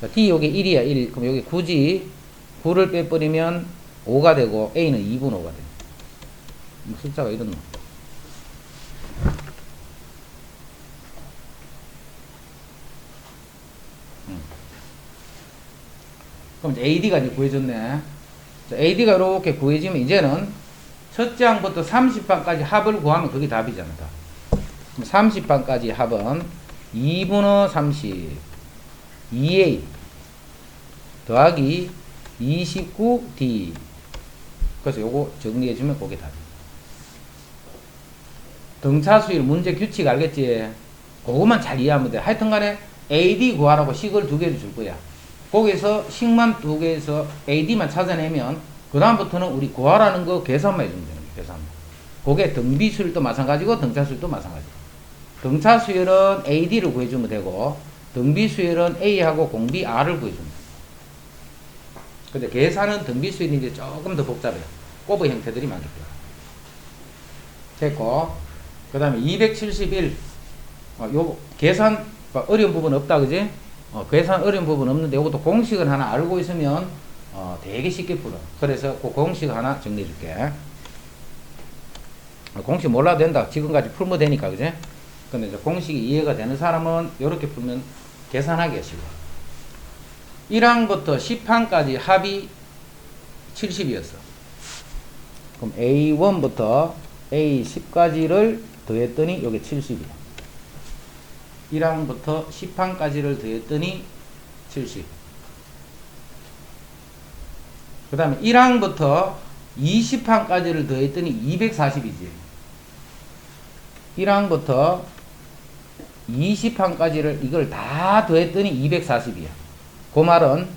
Speaker 1: 자, D 요게 1이야. 1. 그럼 여기 굳이 9를 빼버리면 5가 되고 A는 2분 5가 돼. 뭐 숫자가 이런 놈. 그럼 이제 AD가 이제 구해졌네. 자, AD가 이렇게 구해지면 이제는 첫째 항부터 30반까지 합을 구하면 그게 답이잖아. 답. 그럼 30반까지 합은 2분의 30 2A 더하기 29D. 그래서 요거 정리해주면 그게 답이야. 등차수일 문제 규칙 알겠지? 그것만 잘 이해하면 돼. 하여튼 간에 AD 구하라고 식을 2개를 줄 거야. 거기서 식만 2개에서 AD만 찾아내면 그 다음부터는 우리 구하라는 거 계산만 해주면 되는 거야. 계산만. 그게 등비수일도 마찬가지고 등차수일도 마찬가지고. 등차수일은 AD를 구해주면 되고 등비수일은 A하고 공비 R을 구해주면 돼. 근데 계산은 등비수일이 이제 조금 더 복잡해요. 꼬부 형태들이 많기 때문에. 됐고, 그 다음에 271. 요 계산 어려운 부분 없다, 그지? 계산 어려운 부분 없는데 이것도 공식을 하나 알고 있으면 되게 쉽게 풀어. 그래서 그 공식 하나 정리해 줄게. 공식 몰라도 된다. 지금까지 풀면 되니까, 그지? 근데 이제 공식이 이해가 되는 사람은 이렇게 풀면 계산하기가 쉬워. 1항부터 10항까지 합이 70이었어. 그럼 A1부터 A10까지를 더했더니 이게 70이야. 1항부터 10항까지를 더했더니 70. 그 다음에 1항부터 20항까지를 더했더니 240이지. 1항부터 20항까지를 이걸 다 더했더니 240이야. 그 말은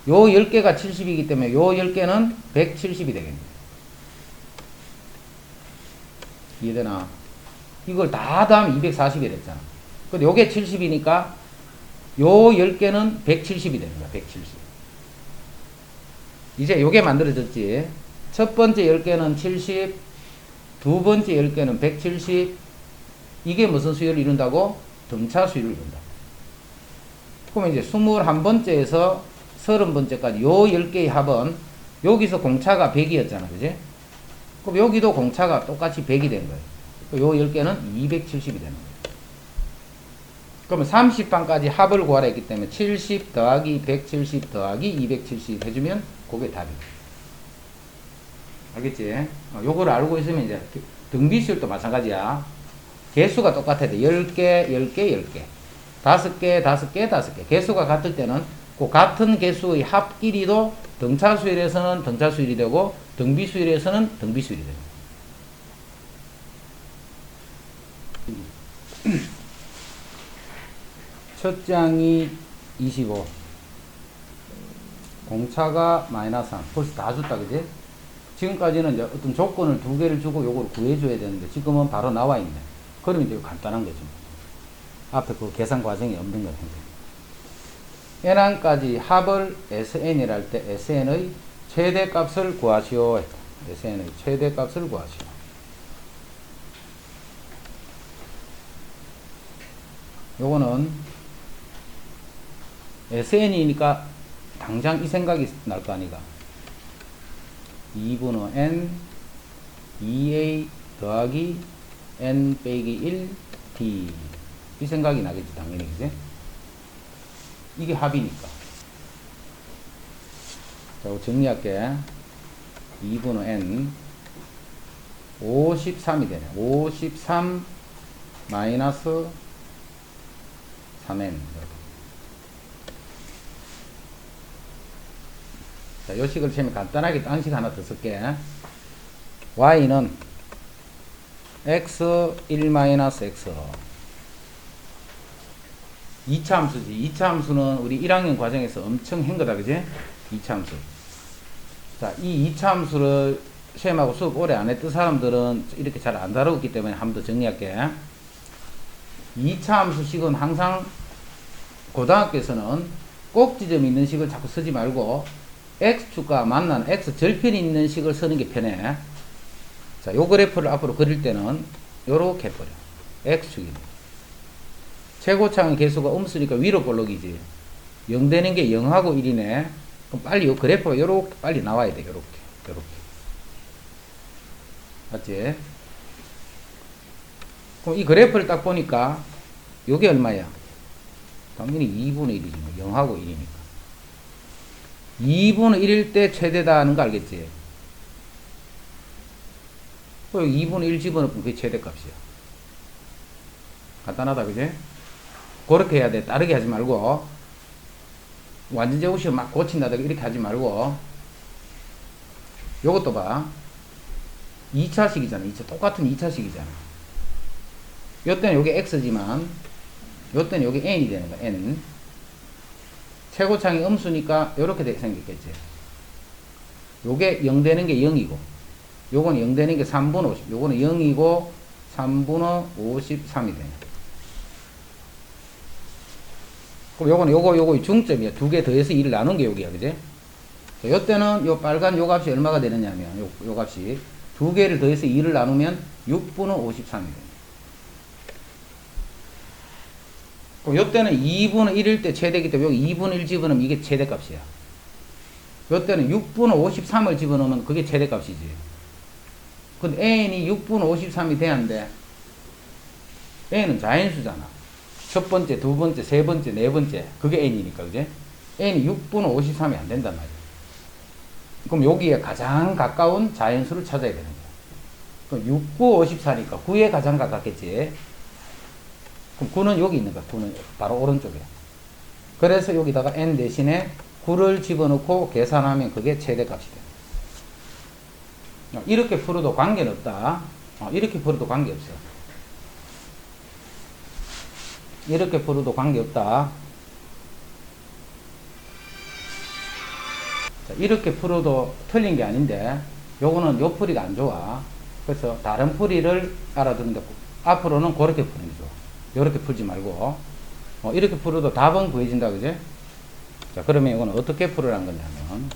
Speaker 1: 요 10개가 70이기 때문에 요 10개는 170이 되겠네. 이해되나? 이걸 다 더하면 240이 됐잖아. 근데 요게 70이니까 요 10개는 170이 되는 거야. 170. 이제 요게 만들어졌지. 첫 번째 10개는 70, 두 번째 10개는 170. 이게 무슨 수열을 이룬다고? 등차 수열을 이룬다. 그러면 이제 21번째에서 30번째까지 요 10개의 합은 여기서 공차가 100이었잖아. 그지? 그럼 여기도 공차가 똑같이 100이 된 거예요. 요 10개는 270이 되는 거예요. 그러면 30반까지 합을 구하라 했기 때문에 70 더하기 170 더하기 270 해주면 그게 답이에요. 알겠지? 요거를 알고 있으면 이제 등비수열도 마찬가지야. 개수가 똑같아야 돼. 10개, 10개, 10개. 5개, 5개, 5개. 개수가 같을 때는 그 같은 개수의 합끼리도 등차수열에서는 등차수열이 되고 등비수열에서는 등비수열이 되고. 첫 장이 25. 공차가 마이너스 3. 벌써 다 줬다, 그지? 지금까지는 이제 어떤 조건을 2개를 주고 요걸 구해줘야 되는데 지금은 바로 나와 있네. 그러면 이제 간단한 거죠. 앞에 그 계산 과정이 없는 거예요. n항까지 합을 sn이라 할 때 sn의 최대값을 구하시오. sn의 최대값을 구하시오. 요거는 sn이니까 당장 이 생각이 날 거 아니가. 2분의 n 2a 더하기 n 빼기 1 d 이 생각이 나겠지 당연히. 그지? 이게 합이니까. 자, 정리할게. 2분의 n 53이 되네. 53 마이너스 3n. 자, 요 식을 처음에 간단하게 딴 식 하나 더 쓸게. y는 x 1-x 2차 함수지. 2차 함수는 우리 1학년 과정에서 엄청 한 거다. 그지? 2차 함수. 자, 이 2차 함수를 시험하고 수업 오래 안 했던 사람들은 이렇게 잘 안 다루었기 때문에 한 번 더 정리할게. 2차 함수식은 항상 고등학교에서는 꼭지점 있는 식을 자꾸 쓰지 말고 x축과 만나는 x절편이 있는 식을 쓰는 게 편해. 자, 요 그래프를 앞으로 그릴 때는 요렇게 해버려. x축이네. 최고차의 개수가 음수니까 위로 볼록이지. 0 되는 게 0하고 1이네. 그럼 빨리 요 그래프가 요렇게 빨리 나와야 돼. 요렇게. 요렇게. 맞지? 그럼 이 그래프를 딱 보니까 요게 얼마야? 당연히 2분의 1이지. 0하고 1이니까. 2분의 1일 때 최대다 하는 거 알겠지? 2분의 1 집어넣으면 그게 최대값이야. 간단하다, 그지? 그렇게 해야 돼. 다르게 하지 말고. 완전 제곱식을 막 고친다든가 이렇게 하지 말고. 요것도 봐. 2차식이잖아. 똑같은 2차식이잖아. 요때는 요게 x지만, 요때는 요게 n이 되는 거야. n. 최고창이 음수니까 요렇게 생겼겠지. 요게 0 되는 게 0이고, 요건 0 되는 게 3분의 50. 요거는 0이고, 3분의 53이 되네. 그럼 요거는 요거 중점이야. 두 개 더해서 2를 나눈 게 여기야. 그지? 자, 요때는 요 빨간 요 값이 얼마가 되느냐면, 요 값이 두 개를 더해서 2를 나누면 6분의 53이 되네. 그럼 요때는 2분의 1일 때 최대기 때문에 여기 2분의 1 집어넣으면 이게 최대값이야. 요때는 6분의 53을 집어넣으면 그게 최대값이지. 근데 n이 6분의 53이 돼야 돼. n은 자연수잖아. 첫 번째, 두 번째, 세 번째, 네 번째. 그게 n이니까, 그지? n이 6분의 53이 안 된단 말이야. 그럼 여기에 가장 가까운 자연수를 찾아야 되는 거야. 그럼 6, 9, 54니까 9에 가장 가깝겠지. 그럼 9는 여기 있는 거야. 9는 바로 오른쪽에. 그래서 여기다가 n 대신에 9를 집어넣고 계산하면 그게 최대값이 돼. 이렇게 풀어도 관계는 없다. 이렇게 풀어도 관계없어. 이렇게 풀어도 관계없다. 자, 이렇게 풀어도 틀린 게 아닌데 요거는 요 풀이가 안 좋아. 그래서 다른 풀이를 알아두는데 앞으로는 그렇게 푸는 게 좋아. 요렇게 풀지 말고 이렇게 풀어도 답은 구해진다. 그지? 자, 그러면 이거는 어떻게 풀으라는 거냐면,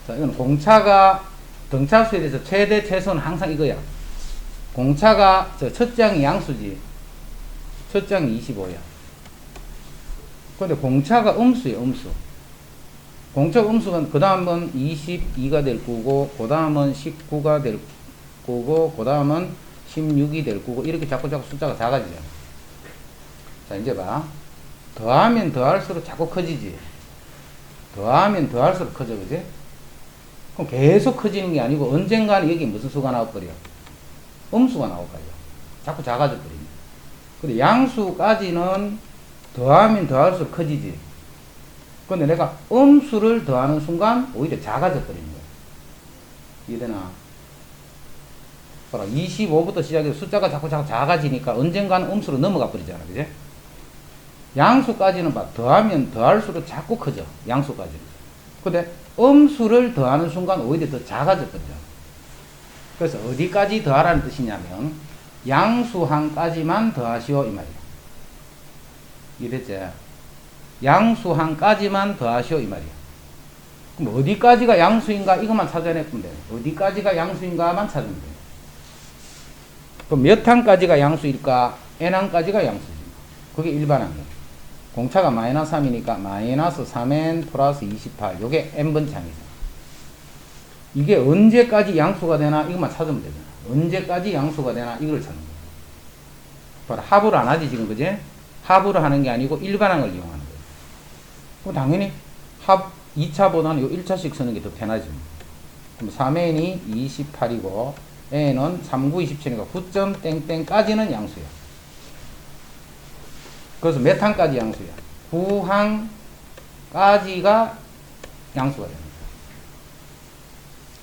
Speaker 1: 자, 이건 공차가 등차수에 대해서 최대 최소는 항상 이거야. 공차가 첫 장이 양수지. 첫 장이 25야. 근데 공차가 음수야, 음수. 공차 음수는 그 다음은 22가 될 거고, 그 다음은 19가 될 거고, 그 다음은 16이 될 거고, 이렇게 자꾸 숫자가 작아지잖아. 자, 이제 봐. 더하면 더할수록 자꾸 커지지. 더하면 더할수록 커져, 그지? 그럼 계속 커지는 게 아니고, 언젠가는 여기 무슨 수가 나올거려? 음수가 나올거려. 자꾸 작아져 버리네. 근데 양수까지는 더하면 더할수록 커지지. 근데 내가 음수를 더하는 순간 오히려 작아져 버리는 거야. 이해되나? 봐라, 25부터 시작해서 숫자가 자꾸 작아지니까 언젠가는 음수로 넘어가 버리잖아. 그지? 양수까지는 봐. 더하면 더할수록 자꾸 커져. 양수까지는. 근데 음수를 더하는 순간 오히려 더 작아져 버려. 그래서 어디까지 더하라는 뜻이냐면 양수항까지만 더하시오 이 말이야. 이랬지? 양수항까지만 더하시오 이 말이야. 그럼 어디까지가 양수인가 이것만 찾아내면 돼. 어디까지가 양수인가만 찾으면 돼. 그럼 몇 항까지가 양수일까? n항까지가 양수지. 그게 일반항이야. 공차가 마이너스 3이니까 마이너스 3n 플러스 28. 요게 n번 창이잖아. 이게 언제까지 양수가 되나 이것만 찾으면 되잖아. 언제까지 양수가 되나 이걸 찾는 거야. 봐라, 합을 안 하지 지금, 그지? 합을 하는 게 아니고 일반항을 이용하는 거야. 그럼 당연히 합 2차보다는 요 1차씩 쓰는 게 더 편하지. 그럼 3n이 28이고 n은 39, 27이니까 9점 땡땡까지는 양수야. 그래서 몇 항까지 양수야? 9항까지가 양수가 되는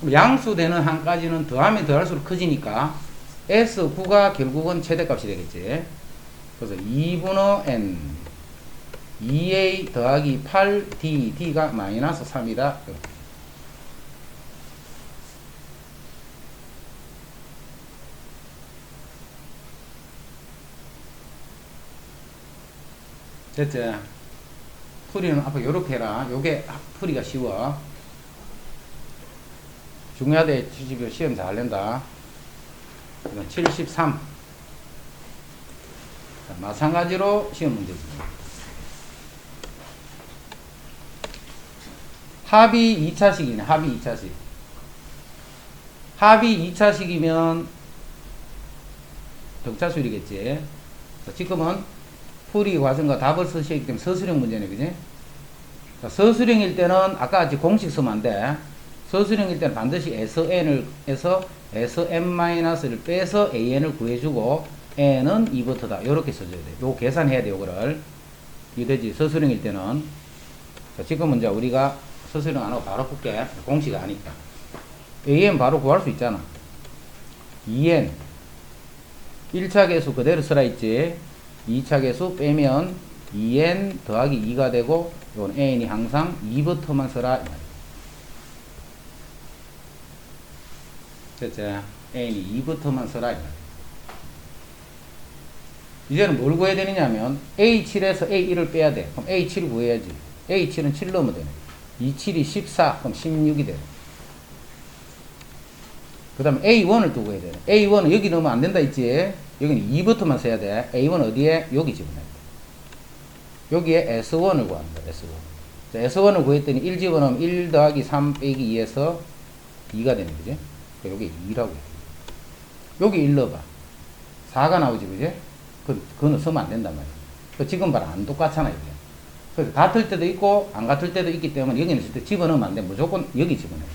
Speaker 1: 거야. 양수되는 항까지는 더하면 더할수록 커지니까 S9가 결국은 최대값이 되겠지. 그래서 2분의 n 2a 더하기 8d d가 마이너스 3이다. 됐지? 풀이는 앞에 요렇게 해라. 요게 풀이가 쉬워. 중요하대. 시험 잘 낸다. 73. 자, 마찬가지로 시험 문제입니다. 합이 2차식이네. 합이 2차식. 합이 2차식이면 등차수열이겠지. 지금은 풀이 과정과 답을 쓰시기 때문에 서술형 문제네, 그지? 자, 서술형일 때는 아까 같이 공식 쓰면 안 돼. 서술형일 때는 반드시 Sn에서 Sn-를 빼서 An을 구해주고 N은 2부터다. 이렇게 써줘야 돼. 요거 계산해야 돼, 요거를. 이되지 서술형일 때는. 자, 지금은 이제 우리가 서술형 안 하고 바로 풀게. 공식 아니까. AN 바로 구할 수 있잖아. 2N. 1차 계수 그대로 쓰라 있지. 2차 계수 빼면 2N 더하기 2가 되고, 이건 N이 항상 2부터만 써라. 됐지? N이 2부터만 써라. 이제는 뭘 구해야 되느냐면, A7에서 A1을 빼야 돼. 그럼 A7 구해야지. A7은 7 넣으면 되네. 27이 14, 그럼 16이 돼. 그 다음에 A1을 또 구해야 돼. A1은 여기 넣으면 안 된다 있지? 여기는 2부터만 써야 돼. A1 어디에? 여기 집어넣어야 돼. 여기에 S1을 구합니다. S1. 자, S1을 구했더니 1 집어넣으면 1 더하기 3 빼기 2에서 2가 되는 거지. 여기 2라고 해. 여기 1 넣어봐. 4가 나오지, 그지? 그거는 쓰면 안 된단 말이야. 지금 봐라. 안 똑같잖아, 이게. 그래서 같을 때도 있고, 안 같을 때도 있기 때문에 여기는 절대 집어넣으면 안 돼. 무조건 여기 집어넣어야 돼.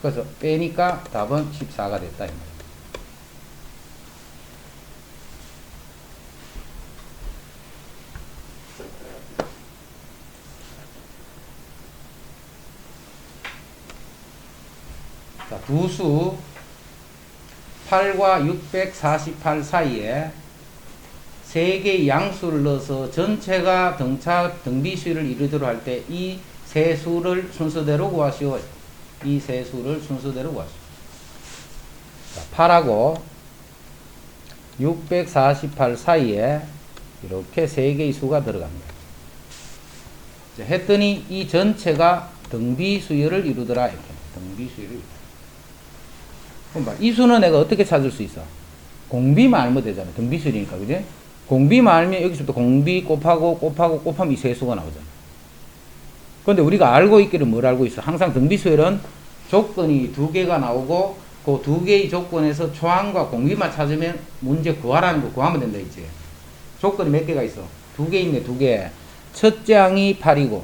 Speaker 1: 그래서 빼니까 답은 14가 됐다, 이 말이야. 자, 두수 8과 648 사이에 3개의 양수를 넣어서 전체가 등비수를 이루도록 할 때 이 세 수를 순서대로 구하시오. 이 세 수를 순서대로 구하시오. 자, 8하고 648 사이에 이렇게 3개의 수가 들어갑니다. 자, 했더니 이 전체가 등비수열을 이루더라. 이렇게. 등비수열을 이루더라. 그럼 봐. 이 수는 내가 어떻게 찾을 수 있어? 공비만 알면 되잖아. 등비수열이니까, 그지? 공비만 알면 여기서부터 공비 곱하면 이 세 수가 나오잖아. 그런데 우리가 알고 있기를 뭘 알고 있어? 항상 등비수열은 조건이 2개가 나오고 그 2개의 조건에서 초항과 공비만 찾으면 문제 구하라는 거 구하면 된다 있지. 조건이 몇 개가 있어? 2개 있네, 2개. 첫째 항이 8이고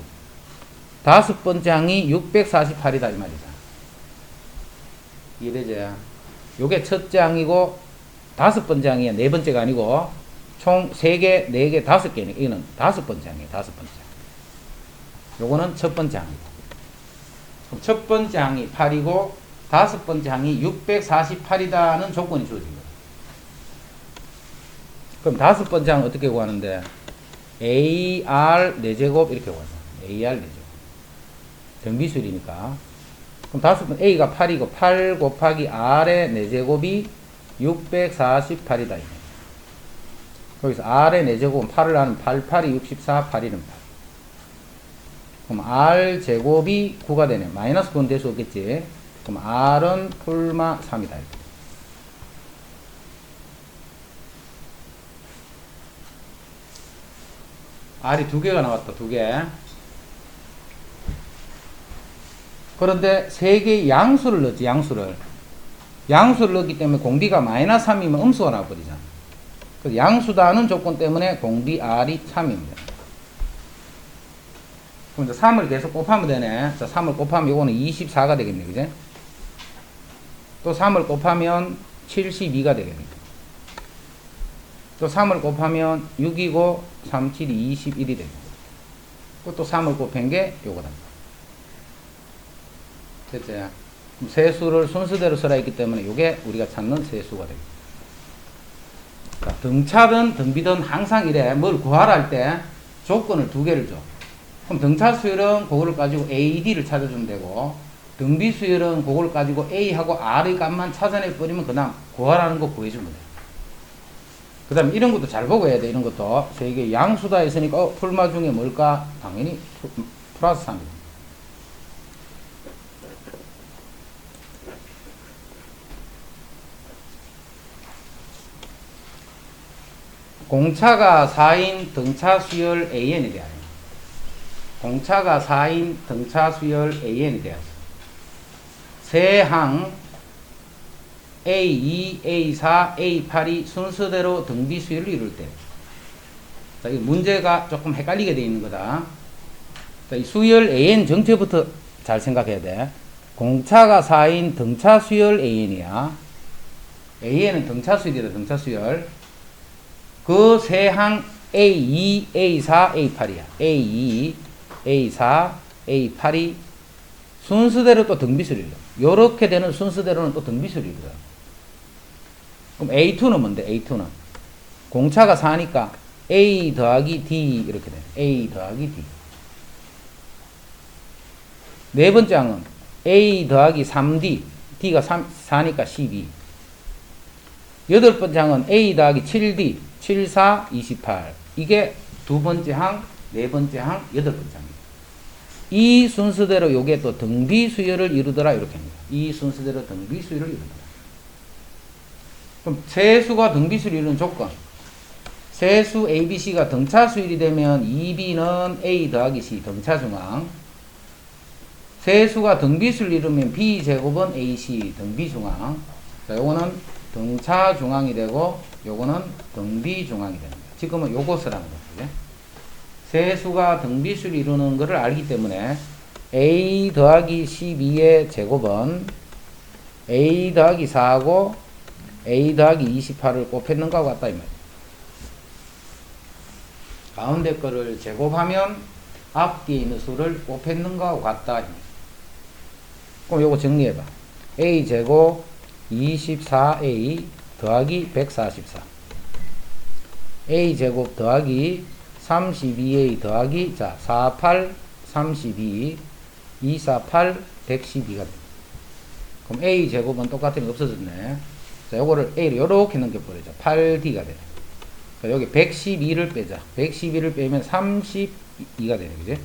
Speaker 1: 다섯 번째 항이 648이다 이 말이다. 이해되지? 요게 첫째 항이고 다섯 번째 항이야. 네 번째가 아니고 총 3개, 4개, 5개네. 이거는 다섯 번째 항이에요. 다섯 번째. 요거는 첫 번째 항이고. 그럼 첫 번째 항이 8이고 다섯 번째 항이 648이다는 조건이 주어진 거예요. 그럼 다섯 번째 항 어떻게 구하는데? AR 4제곱 이렇게 구하죠. AR 4제곱. 등비수열이니까. 그럼 다섯 번 A가 8이고 8 곱하기 R의 4제곱이 648이다. 거기서 R의 4제곱은 8을 하면 8, 8이 64, 8, 1은 8. 그럼 R 제곱이 9가 되네. 마이너스 9는 될 수 없겠지. 그럼 R은 풀마 3이다. R이 2개가 나왔다. 2개. 그런데 3개의 양수를 넣었지. 양수를 넣었기 때문에 공비가 마이너스 3이면 음수가 나와버리잖아. 그래서 양수다는 조건 때문에 공비 R이 3입니다. 그럼 이제 3을 계속 곱하면 되네. 자, 3을 곱하면 이거는 24가 되겠네. 그제? 또 3을 곱하면 72가 되겠네. 또 3을 곱하면 6이고 3, 7이 21이 되고. 또 3을 곱한 게 요거다. 됐지? 그럼 세수를 순서대로 써라 있기 때문에 요게 우리가 찾는 세수가 되겠다. 자, 등차든 등비든 항상 이래. 뭘 구하라 할 때 조건을 2개를 줘. 그럼 등차 수열은 그거를 가지고 AD를 찾아주면 되고 등비 수열은 그걸 가지고 A하고 R의 값만 찾아내 버리면 그 다음 구하라는 거 구해주면 돼. 그 다음에 이런 것도 잘 보고 해야 돼. 이런 것도 세개 양수다 했으니까 풀마 중에 뭘까? 당연히 플러스 3이다. 공차가 4인 등차 수열 AN이 돼야 돼. 공차가 4인 등차 수열 AN이 되었어. 세 항 A2, A4, A8이 순서대로 등비 수열을 이룰 때. 자, 이 문제가 조금 헷갈리게 되어 있는 거다. 자, 이 수열 AN 정체부터 잘 생각해야 돼. 공차가 4인 등차 수열 AN이야. AN은 등차 수열이다, 등차 수열. 그 세 항 A2, A4, A8이야. A2, A4, A8이 순서대로 또 등비수열이다. 요렇게 되는 순서대로는 또 등비수열이다. 그럼 A2는 뭔데? A2는 공차가 4니까 A 더하기 D 이렇게 돼. A 더하기 D. 네 번째 항은 A 더하기 3D. D가 4니까 12. 여덟 번째 항은 A 더하기 7D. 7, 4, 28. 이게 두 번째 항, 네 번째 항, 여덟 번째 항입니다. 이 순서대로 요게 또 등비수열을 이루더라. 이렇게 합니다. 이 순서대로 등비수열을 이루더라. 그럼 세수가 등비수열을 이루는 조건. 세수 ABC가 등차수열이 되면 2B는 A 더하기 C 등차중앙. 세수가 등비수를 이루면 B제곱은 AC 등비중앙. 자, 요거는 등차중앙이 되고 요거는 등비중앙이 되는 거예요. 지금은 요것을 하는 거죠. 세수가 등비수를 이루는 것을 알기 때문에 A 더하기 12의 제곱은 A 더하기 4하고 A 더하기 28을 곱했는 것과 같다 이 말이에요. 가운데 거를 제곱하면 앞뒤에 있는 수를 곱했는 것과 같다. 그럼 요거 정리해봐. A 제곱 24A 더하기 144. A 제곱 더하기 32A 더하기, 자, 48, 32, 248, 112가 됩니다. 그럼 A 제곱은 똑같으면 없어졌네. 자, 요거를 A를 요렇게 넘겨버리자. 8D가 되네. 자, 여기 112를 빼자. 112를 빼면 32가 되네. 그지?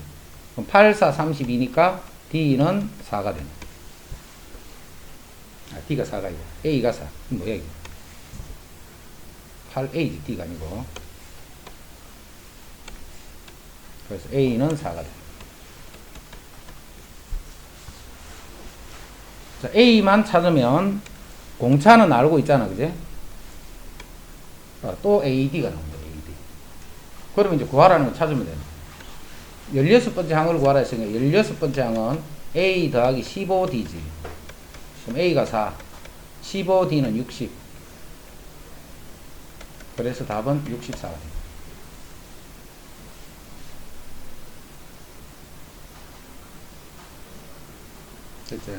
Speaker 1: 그럼 8, 4, 32니까 D는 4가 되네. 아, D가 4가 아니고 A가 4. 뭐야 이거? 8A지 D가 아니고. 그래서 A는 4가 됩니다. 자, A만 찾으면 공차는 알고 있잖아. 그지? 또 AD가 나옵니다. AD. 그러면 이제 구하라는 거 찾으면 됩니다. 16번째 항을 구하라 했으니까 16번째 항은 A 더하기 15D지. 그럼 A가 4, 15D는 60. 그래서 답은 64가 됩니다. 됐죠?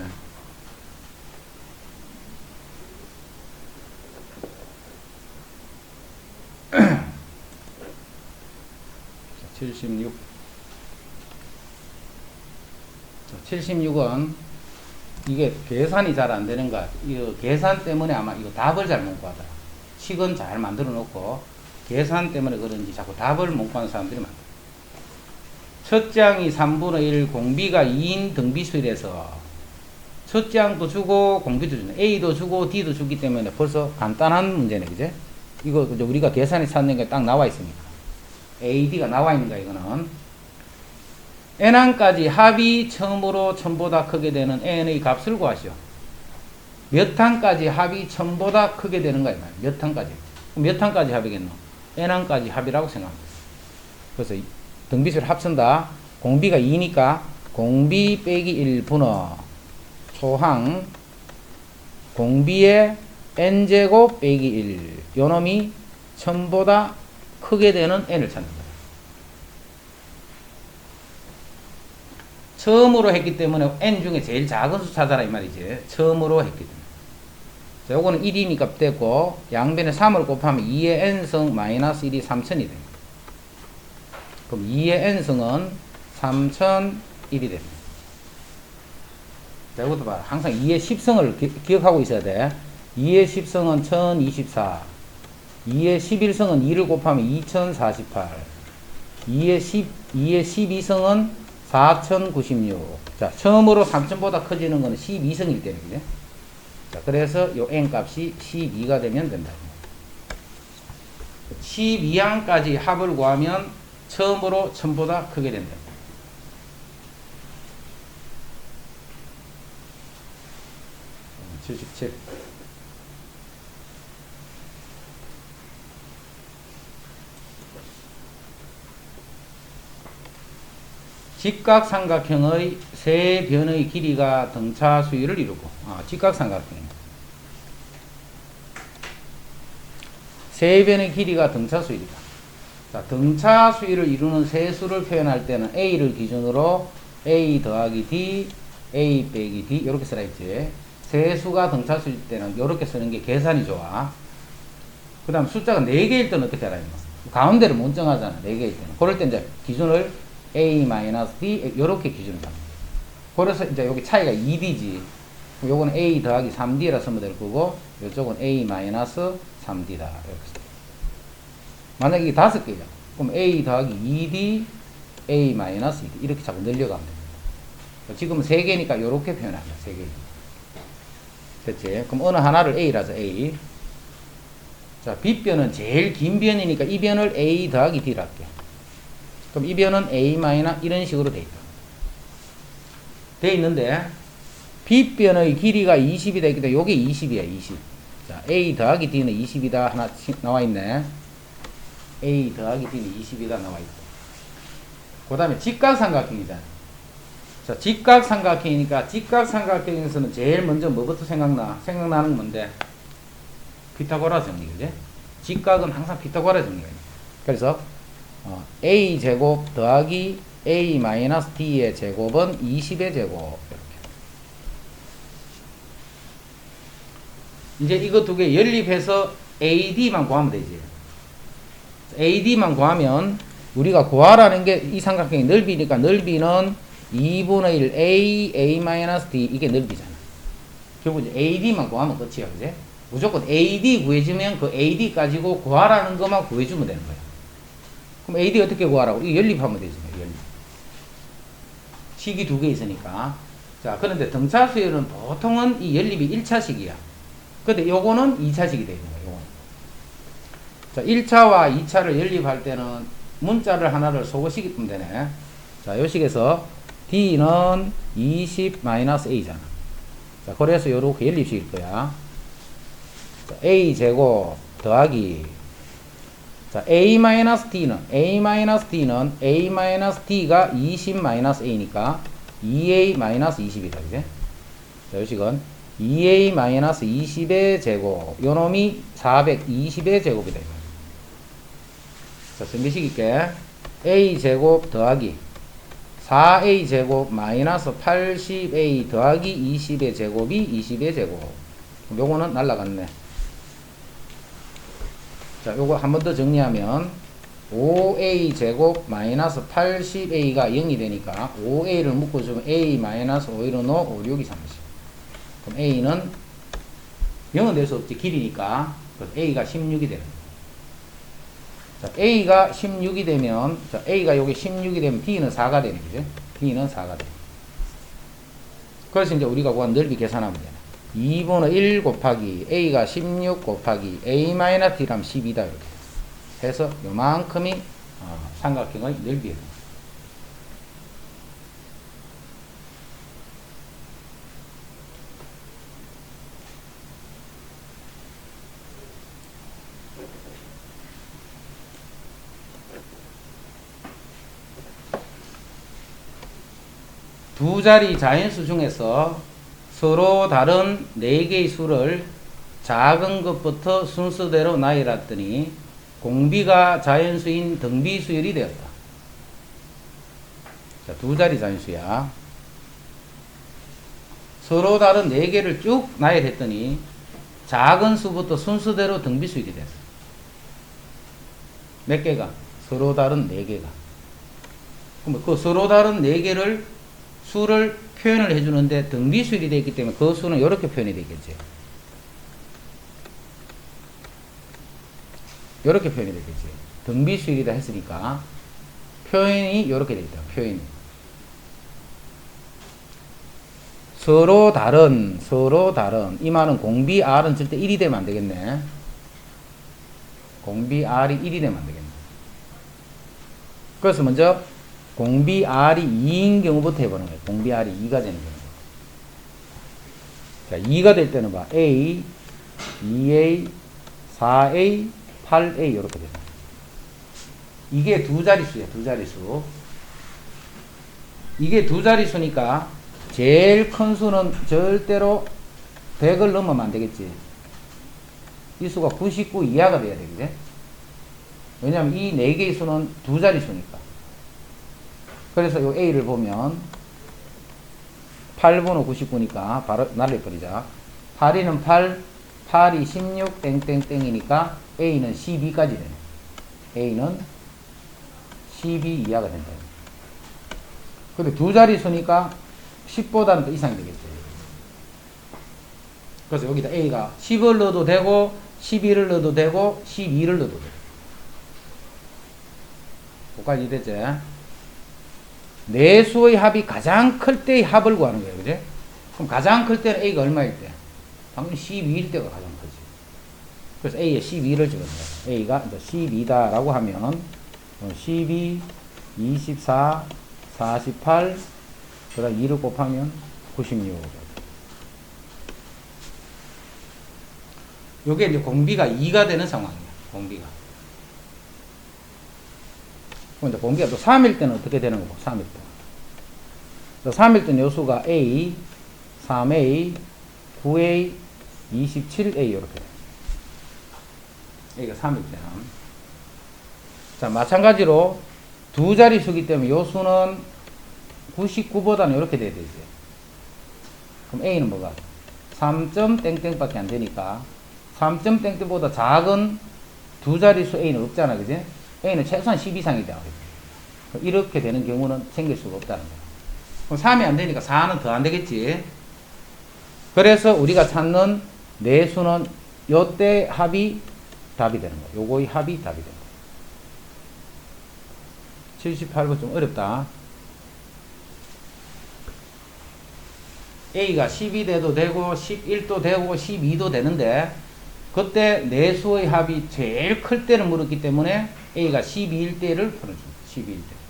Speaker 1: 76. 76은 이게 계산이 잘 안 되는 것. 이거 계산 때문에 아마 이거 답을 잘 못 구하더라. 식은 잘 만들어 놓고 계산 때문에 그런지 자꾸 답을 못 구하는 사람들이 많다. 첫 장이 3분의 1, 공비가 2인 등비수열에서 첫 장도 주고 공비도 주네. A도 주고 D도 주기 때문에 벌써 간단한 문제네. 그제? 이거 우리가 계산이 찾는 게 딱 나와 있으니까. AD가 나와 있는가 이거는. n항까지 합이 처음으로 1000보다 크게 되는 n의 값을 구하시오. 몇 항까지 합이 1000보다 크게 되는 거야. 몇 항까지. 몇 항까지 합이겠노? n항까지 합이라고 생각합니다. 그래서 등비수를 합친다. 공비가 2니까 공비 빼기 1분의 초항 공비의 n제곱 빼기 1. 요놈이 1000보다 크게 되는 n을 찾는 거야. 처음으로 했기 때문에 n 중에 제일 작은 수 찾아라 이 말이지. 처음으로 했기 때문에. 자, 요거는 1이니까 떼고 양변에 3을 곱하면 2의 n승 마이너스 1이 3000이 됩니다. 그럼 2의 n승은 3001이 됩니다. 자, 이것도 봐라. 항상 2의 10승을 기억하고 있어야 돼. 2의 10승은 1024. 2의 11승은 2를 곱하면 2048. 2의 12승은 4096. 자, 처음으로 3000보다 커지는 거는 12승일 때는, 그죠? 자, 그래서 요 n 값이 12가 되면 된다. 12항까지 합을 구하면 처음으로 1000보다 크게 된다. (77) 직각삼각형의 세 변의 길이가 등차 수위를 이루고, 직각삼각형 세 변의 길이가 등차 수위이다. 자, 등차 수위를 이루는 세 수를 표현할 때는 A를 기준으로 A 더하기 D, A 빼기 D 이렇게 쓰라 했지. 세 수가 등차 수일 때는 이렇게 쓰는 게 계산이 좋아. 그 다음 숫자가 4개일 때는 어떻게 하라 했노? 가운데를 못 정하잖아. 4개일 때는. 그럴 때 이제 기준을 A-D 이렇게 기준을 잡는 거야. 그래서 이제 여기 차이가 2D지. 요거는 A 더하기 3D라 쓰면 될 거고, 요쪽은 A-3D다. 이렇게 써. 만약에 이게 5개야. 그럼 A 더하기 2D, A-2D. 이렇게 자꾸 늘려가면 됩니다. 지금은 3개니까 이렇게 표현합니다. 3개. 됐지? 그럼 어느 하나를 A라서 A. 자, B변은 제일 긴 변이니까 이 변을 A 더하기 D라 할게. 그럼 이 변은 A 마이너스 이런 식으로 돼 있다. 돼 있는데, B변의 길이가 20이 되기 때문에 요게 20이야, 20. 자, A 더하기 D는 20이다. 하나 나와 있네. A 더하기 D는 20이다. 나와 있다. 그 다음에 직각삼각형이잖아. 자, 직각삼각형이니까 직각삼각형에서는 제일 먼저 뭐부터 생각나는 건 뭔데? 피타고라 정리, 그지? 직각은 항상 피타고라 정리야. 그래서 A 제곱 더하기 A 마이너스 D의 제곱은 20의 제곱. 이렇게. 이제 이거 두 개 연립해서 AD만 구하면 되지. AD만 구하면 우리가 구하라는 게 이 삼각형의 넓이니까 넓이는 2분의 1 A, A-D 이게 넓이잖아. 결국 이제 AD만 구하면 끝이야, 그지? 무조건 AD 구해주면 그 AD 가지고 구하라는 것만 구해주면 되는 거야. 그럼 AD 어떻게 구하라고? 이거 연립하면 되지, 연립. 식이 두 개 있으니까. 자, 그런데 등차수열은 보통은 이 연립이 1차식이야. 근데 요거는 2차식이 되는 거야, 요거는. 자, 1차와 2차를 연립할 때는 문자를 하나를 소거시키면 되네. 자, 요 식에서 D는 20-A잖아. 자, 그래서 요렇게 연립식일 거야. 자, A 제곱 더하기. 자, A-D는 A-D가 20-A니까 2A-20이다, 그지? 자, 요 식은 2A-20의 제곱. 요 놈이 420의 제곱이 되고. 자, 정비식 있게. A 제곱 더하기 4A 제곱 마이너스 80A 더하기 20의 제곱이 20의 제곱. 요거는 날라갔네. 자, 요거 한 번 더 정리하면 5A 제곱 마이너스 80A가 0이 되니까 5A를 묶어주면 A 마이너스 5로 넣어 5, 6이 30. 그럼 A는 0은 될 수 없지. 길이니까. 그래서 A가 16이 되는 거예요. 자, A가 16이 되면, 자, A가 여기 16이 되면 B는 4가 되는 거죠. B는 4가 돼. 그래서 이제 우리가 구한 넓이 계산하면 되네. 2분의 1 곱하기 A가 16 곱하기 A-D라면 10이다. 이렇게 해서 요만큼이 삼각형의 넓이에요. 두 자리 자연수 중에서 서로 다른 4개의 수를 작은 것부터 순서대로 나열했더니 공비가 자연수인 등비수열이 되었다. 자, 두 자리 자연수야. 서로 다른 4개를 쭉 나열했더니 작은 수부터 순서대로 등비수열이 됐어. 몇 개가? 서로 다른 4개가. 그럼 그 서로 다른 4개를 수를 표현을 해주는데 등비수열이 되어 있기 때문에 그 수는 이렇게 표현이 되겠지. 이렇게 표현이 되겠지. 등비수열이다 했으니까 표현이 이렇게 되어 있다. 표현이. 서로 다른 이 말은 공비 R은 절대 1이 되면 안 되겠네. 공비 R이 1이 되면 안 되겠네. 그래서 먼저 공비 R이 2인 경우부터 해보는 거예요. 공비 R이 2가 되는 경우. 자, 2가 될 때는 봐. A, 2A, 4A, 8A 이렇게 됩니다. 이게 두 자릿수야. 두 자릿수. 이게 두 자릿수니까 제일 큰 수는 절대로 100을 넘으면 안 되겠지. 이 수가 99 이하가 돼야 되겠지. 왜냐면 이 네 개의 수는 두 자릿수니까. 그래서 이 A를 보면 8분의 99니까 바로 날려버리자. 8이는 8, 8이 16 땡땡땡이니까 A는 12까지 되네. A는 12 이하가 된다. 근데 두 자릿수니까 10보다는 더 이상이 되겠죠. 그래서 여기다 A가 10을 넣어도 되고 11을 넣어도 되고 12를 넣어도 되고. 뭐까지 됐지? 네 수의 합이 가장 클 때의 합을 구하는 거예요. 그지? 그럼 가장 클 때는 A가 얼마일 때? 당연히 12일 때가 가장 크지. 그래서 A에 12를 적어요. A가 이제 12다라고 하면 12, 24, 48, 그 다음 2를 곱하면 96. 요게 이제 공비가 2가 되는 상황이에요. 공비가. 그럼 이제 공비가 또 3일 때는 어떻게 되는 거고, 3일 때. 3일 때는 요수가 A, 3A, 9A, 27A 이렇게 돼요. A가 3일 때는. 자, 마찬가지로 두 자릿수기 때문에 요수는 99보다는 이렇게 돼야 되지. 그럼 A는 뭐가? 3점 땡땡밖에 안 되니까 3점 땡땡보다 작은 두 자릿수 A는 없잖아. 그지? A는 최소한 10 이상이 돼야 돼. 이렇게 되는 경우는 생길 수가 없다는 거야. 그럼 3이 안 되니까 4는 더 안 되겠지. 그래서 우리가 찾는 네 수는 요때 합이 답이 되는 거야. 요거의 합이 답이 되는 거야. 78번 좀 어렵다. A가 12대도 되고 11도 되고 12도 되는데 그때 네 수의 합이 제일 클 때를 물었기 때문에 A가 12일 때를 풀어줍니다. 12일 때.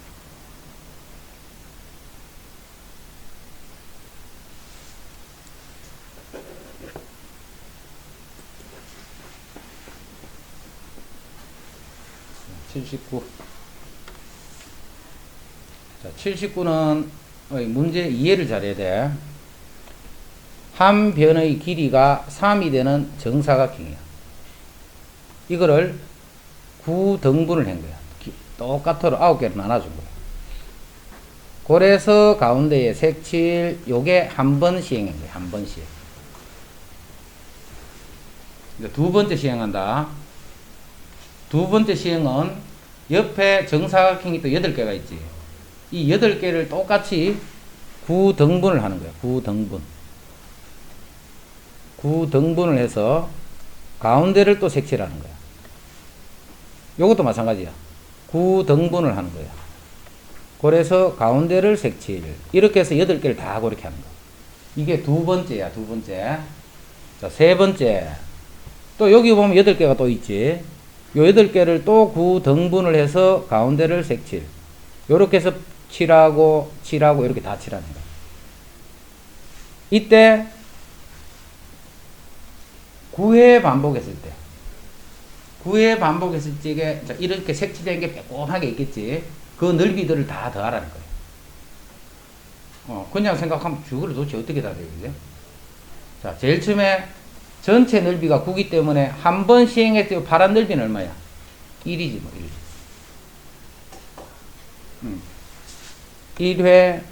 Speaker 1: 자, 79는 문제 이해를 잘해야 돼. 한 변의 길이가 3이 되는 정사각형이야. 이거를 9등분을 한 거야. 똑같으로 9개로 나눠준 거야. 그래서 가운데에 색칠, 요게 한 번 시행한 거야. 한 번 시행. 이제 두 번째 시행한다. 두 번째 시행은 옆에 정사각형이 또 8개가 있지. 이 8개를 똑같이 9등분을 하는 거야. 9등분. 9등분을 해서 가운데를 또 색칠하는 거야. 요것도 마찬가지야. 9등분을 하는 거야. 그래서 가운데를 색칠. 이렇게 해서 8개를 다 하고 이렇게 하는 거야. 이게 두 번째야. 두 번째. 자, 세 번째. 또 여기 보면 8개가 또 있지. 요 8개를 또 9등분을 해서 가운데를 색칠. 요렇게 해서 칠하고 칠하고 이렇게 다 칠하는 거야. 이때 9회 반복했을 때 9회 반복했을 때 이렇게 색칠된 게 빼꼼하게 있겠지. 그 넓이들을 다 더하라는 거예요. 그냥 생각하면 저거를 도대체 어떻게 다 되겠지? 자, 제일 처음에 전체 넓이가 9기 때문에 한 번 시행했을 때 파란 넓이는 얼마야? 1이지 뭐 1. 1회,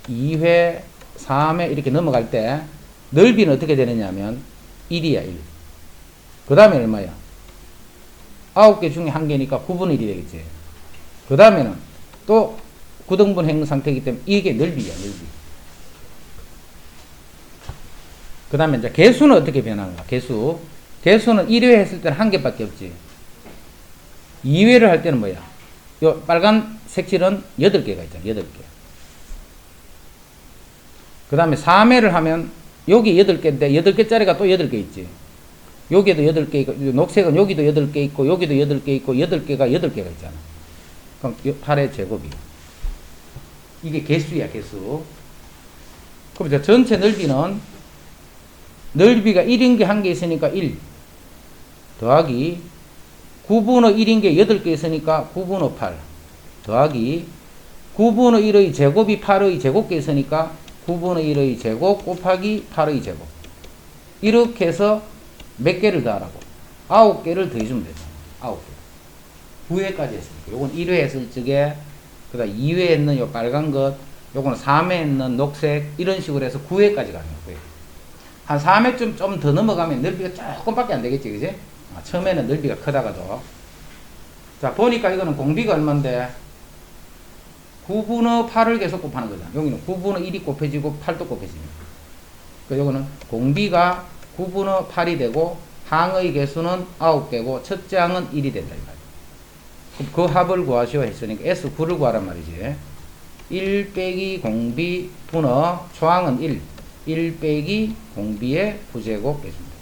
Speaker 1: 2회, 3회 이렇게 넘어갈 때 넓이는 어떻게 되느냐 하면 1이야 1. 그 다음에 얼마야? 9개 중에 1개니까 9분의 1이 되겠지. 그 다음에는 또 9등분 행 상태이기 때문에 이게 넓이야 넓이. 그 다음에 이제 개수는 어떻게 변하는가? 개수는 1회 했을 때는 1개밖에 없지. 2회를 할 때는 뭐야? 요 빨간 색칠은 8개가 있잖아. 8개. 그 다음에 3회를 하면 여기 8개인데 8개짜리가 또 8개 있지. 여기에도 8개 있고 녹색은 여기도 8개 있고 여기도 8개 있고 8개가 8개가 있잖아. 그럼 8의 제곱이. 이게 개수야 개수. 그럼 이제 전체 넓이는 넓이가 1인 게 1개 있으니까 1 더하기 9분의 1인 게 8개 있으니까 9분의 8 더하기 9분의 1의 제곱이 8의 제곱계 있으니까 9분의 1의 제곱 곱하기 8의 제곱. 이렇게 해서 몇 개를 더하라고? 9개를 더해주면 되잖아. 9개. 9회까지 했으니까. 요건 1회 했을 적에, 그 다음 2회에 있는 요 빨간 것, 요거는 3회에 있는 녹색, 이런 식으로 해서 9회까지 가는 거예요. 한 3회쯤 좀 더 넘어가면 넓이가 조금밖에 안 되겠지, 그지? 처음에는 넓이가 크다가도. 자, 보니까 이거는 공비가 얼만데? 9분의 8을 계속 곱하는 거잖아. 여기는 9분의 1이 곱해지고 8도 곱해집니다. 그러니까 요거는 공비가 9분의 8이 되고, 항의 개수는 9개고, 첫째 항은 1이 된다, 이거야. 그럼 그 합을 구하시오 했으니까 S9를 구하란 말이지. 1 빼기 공비 분의 초항은 1. 1 빼기 공비의 부제곱 해줍니다.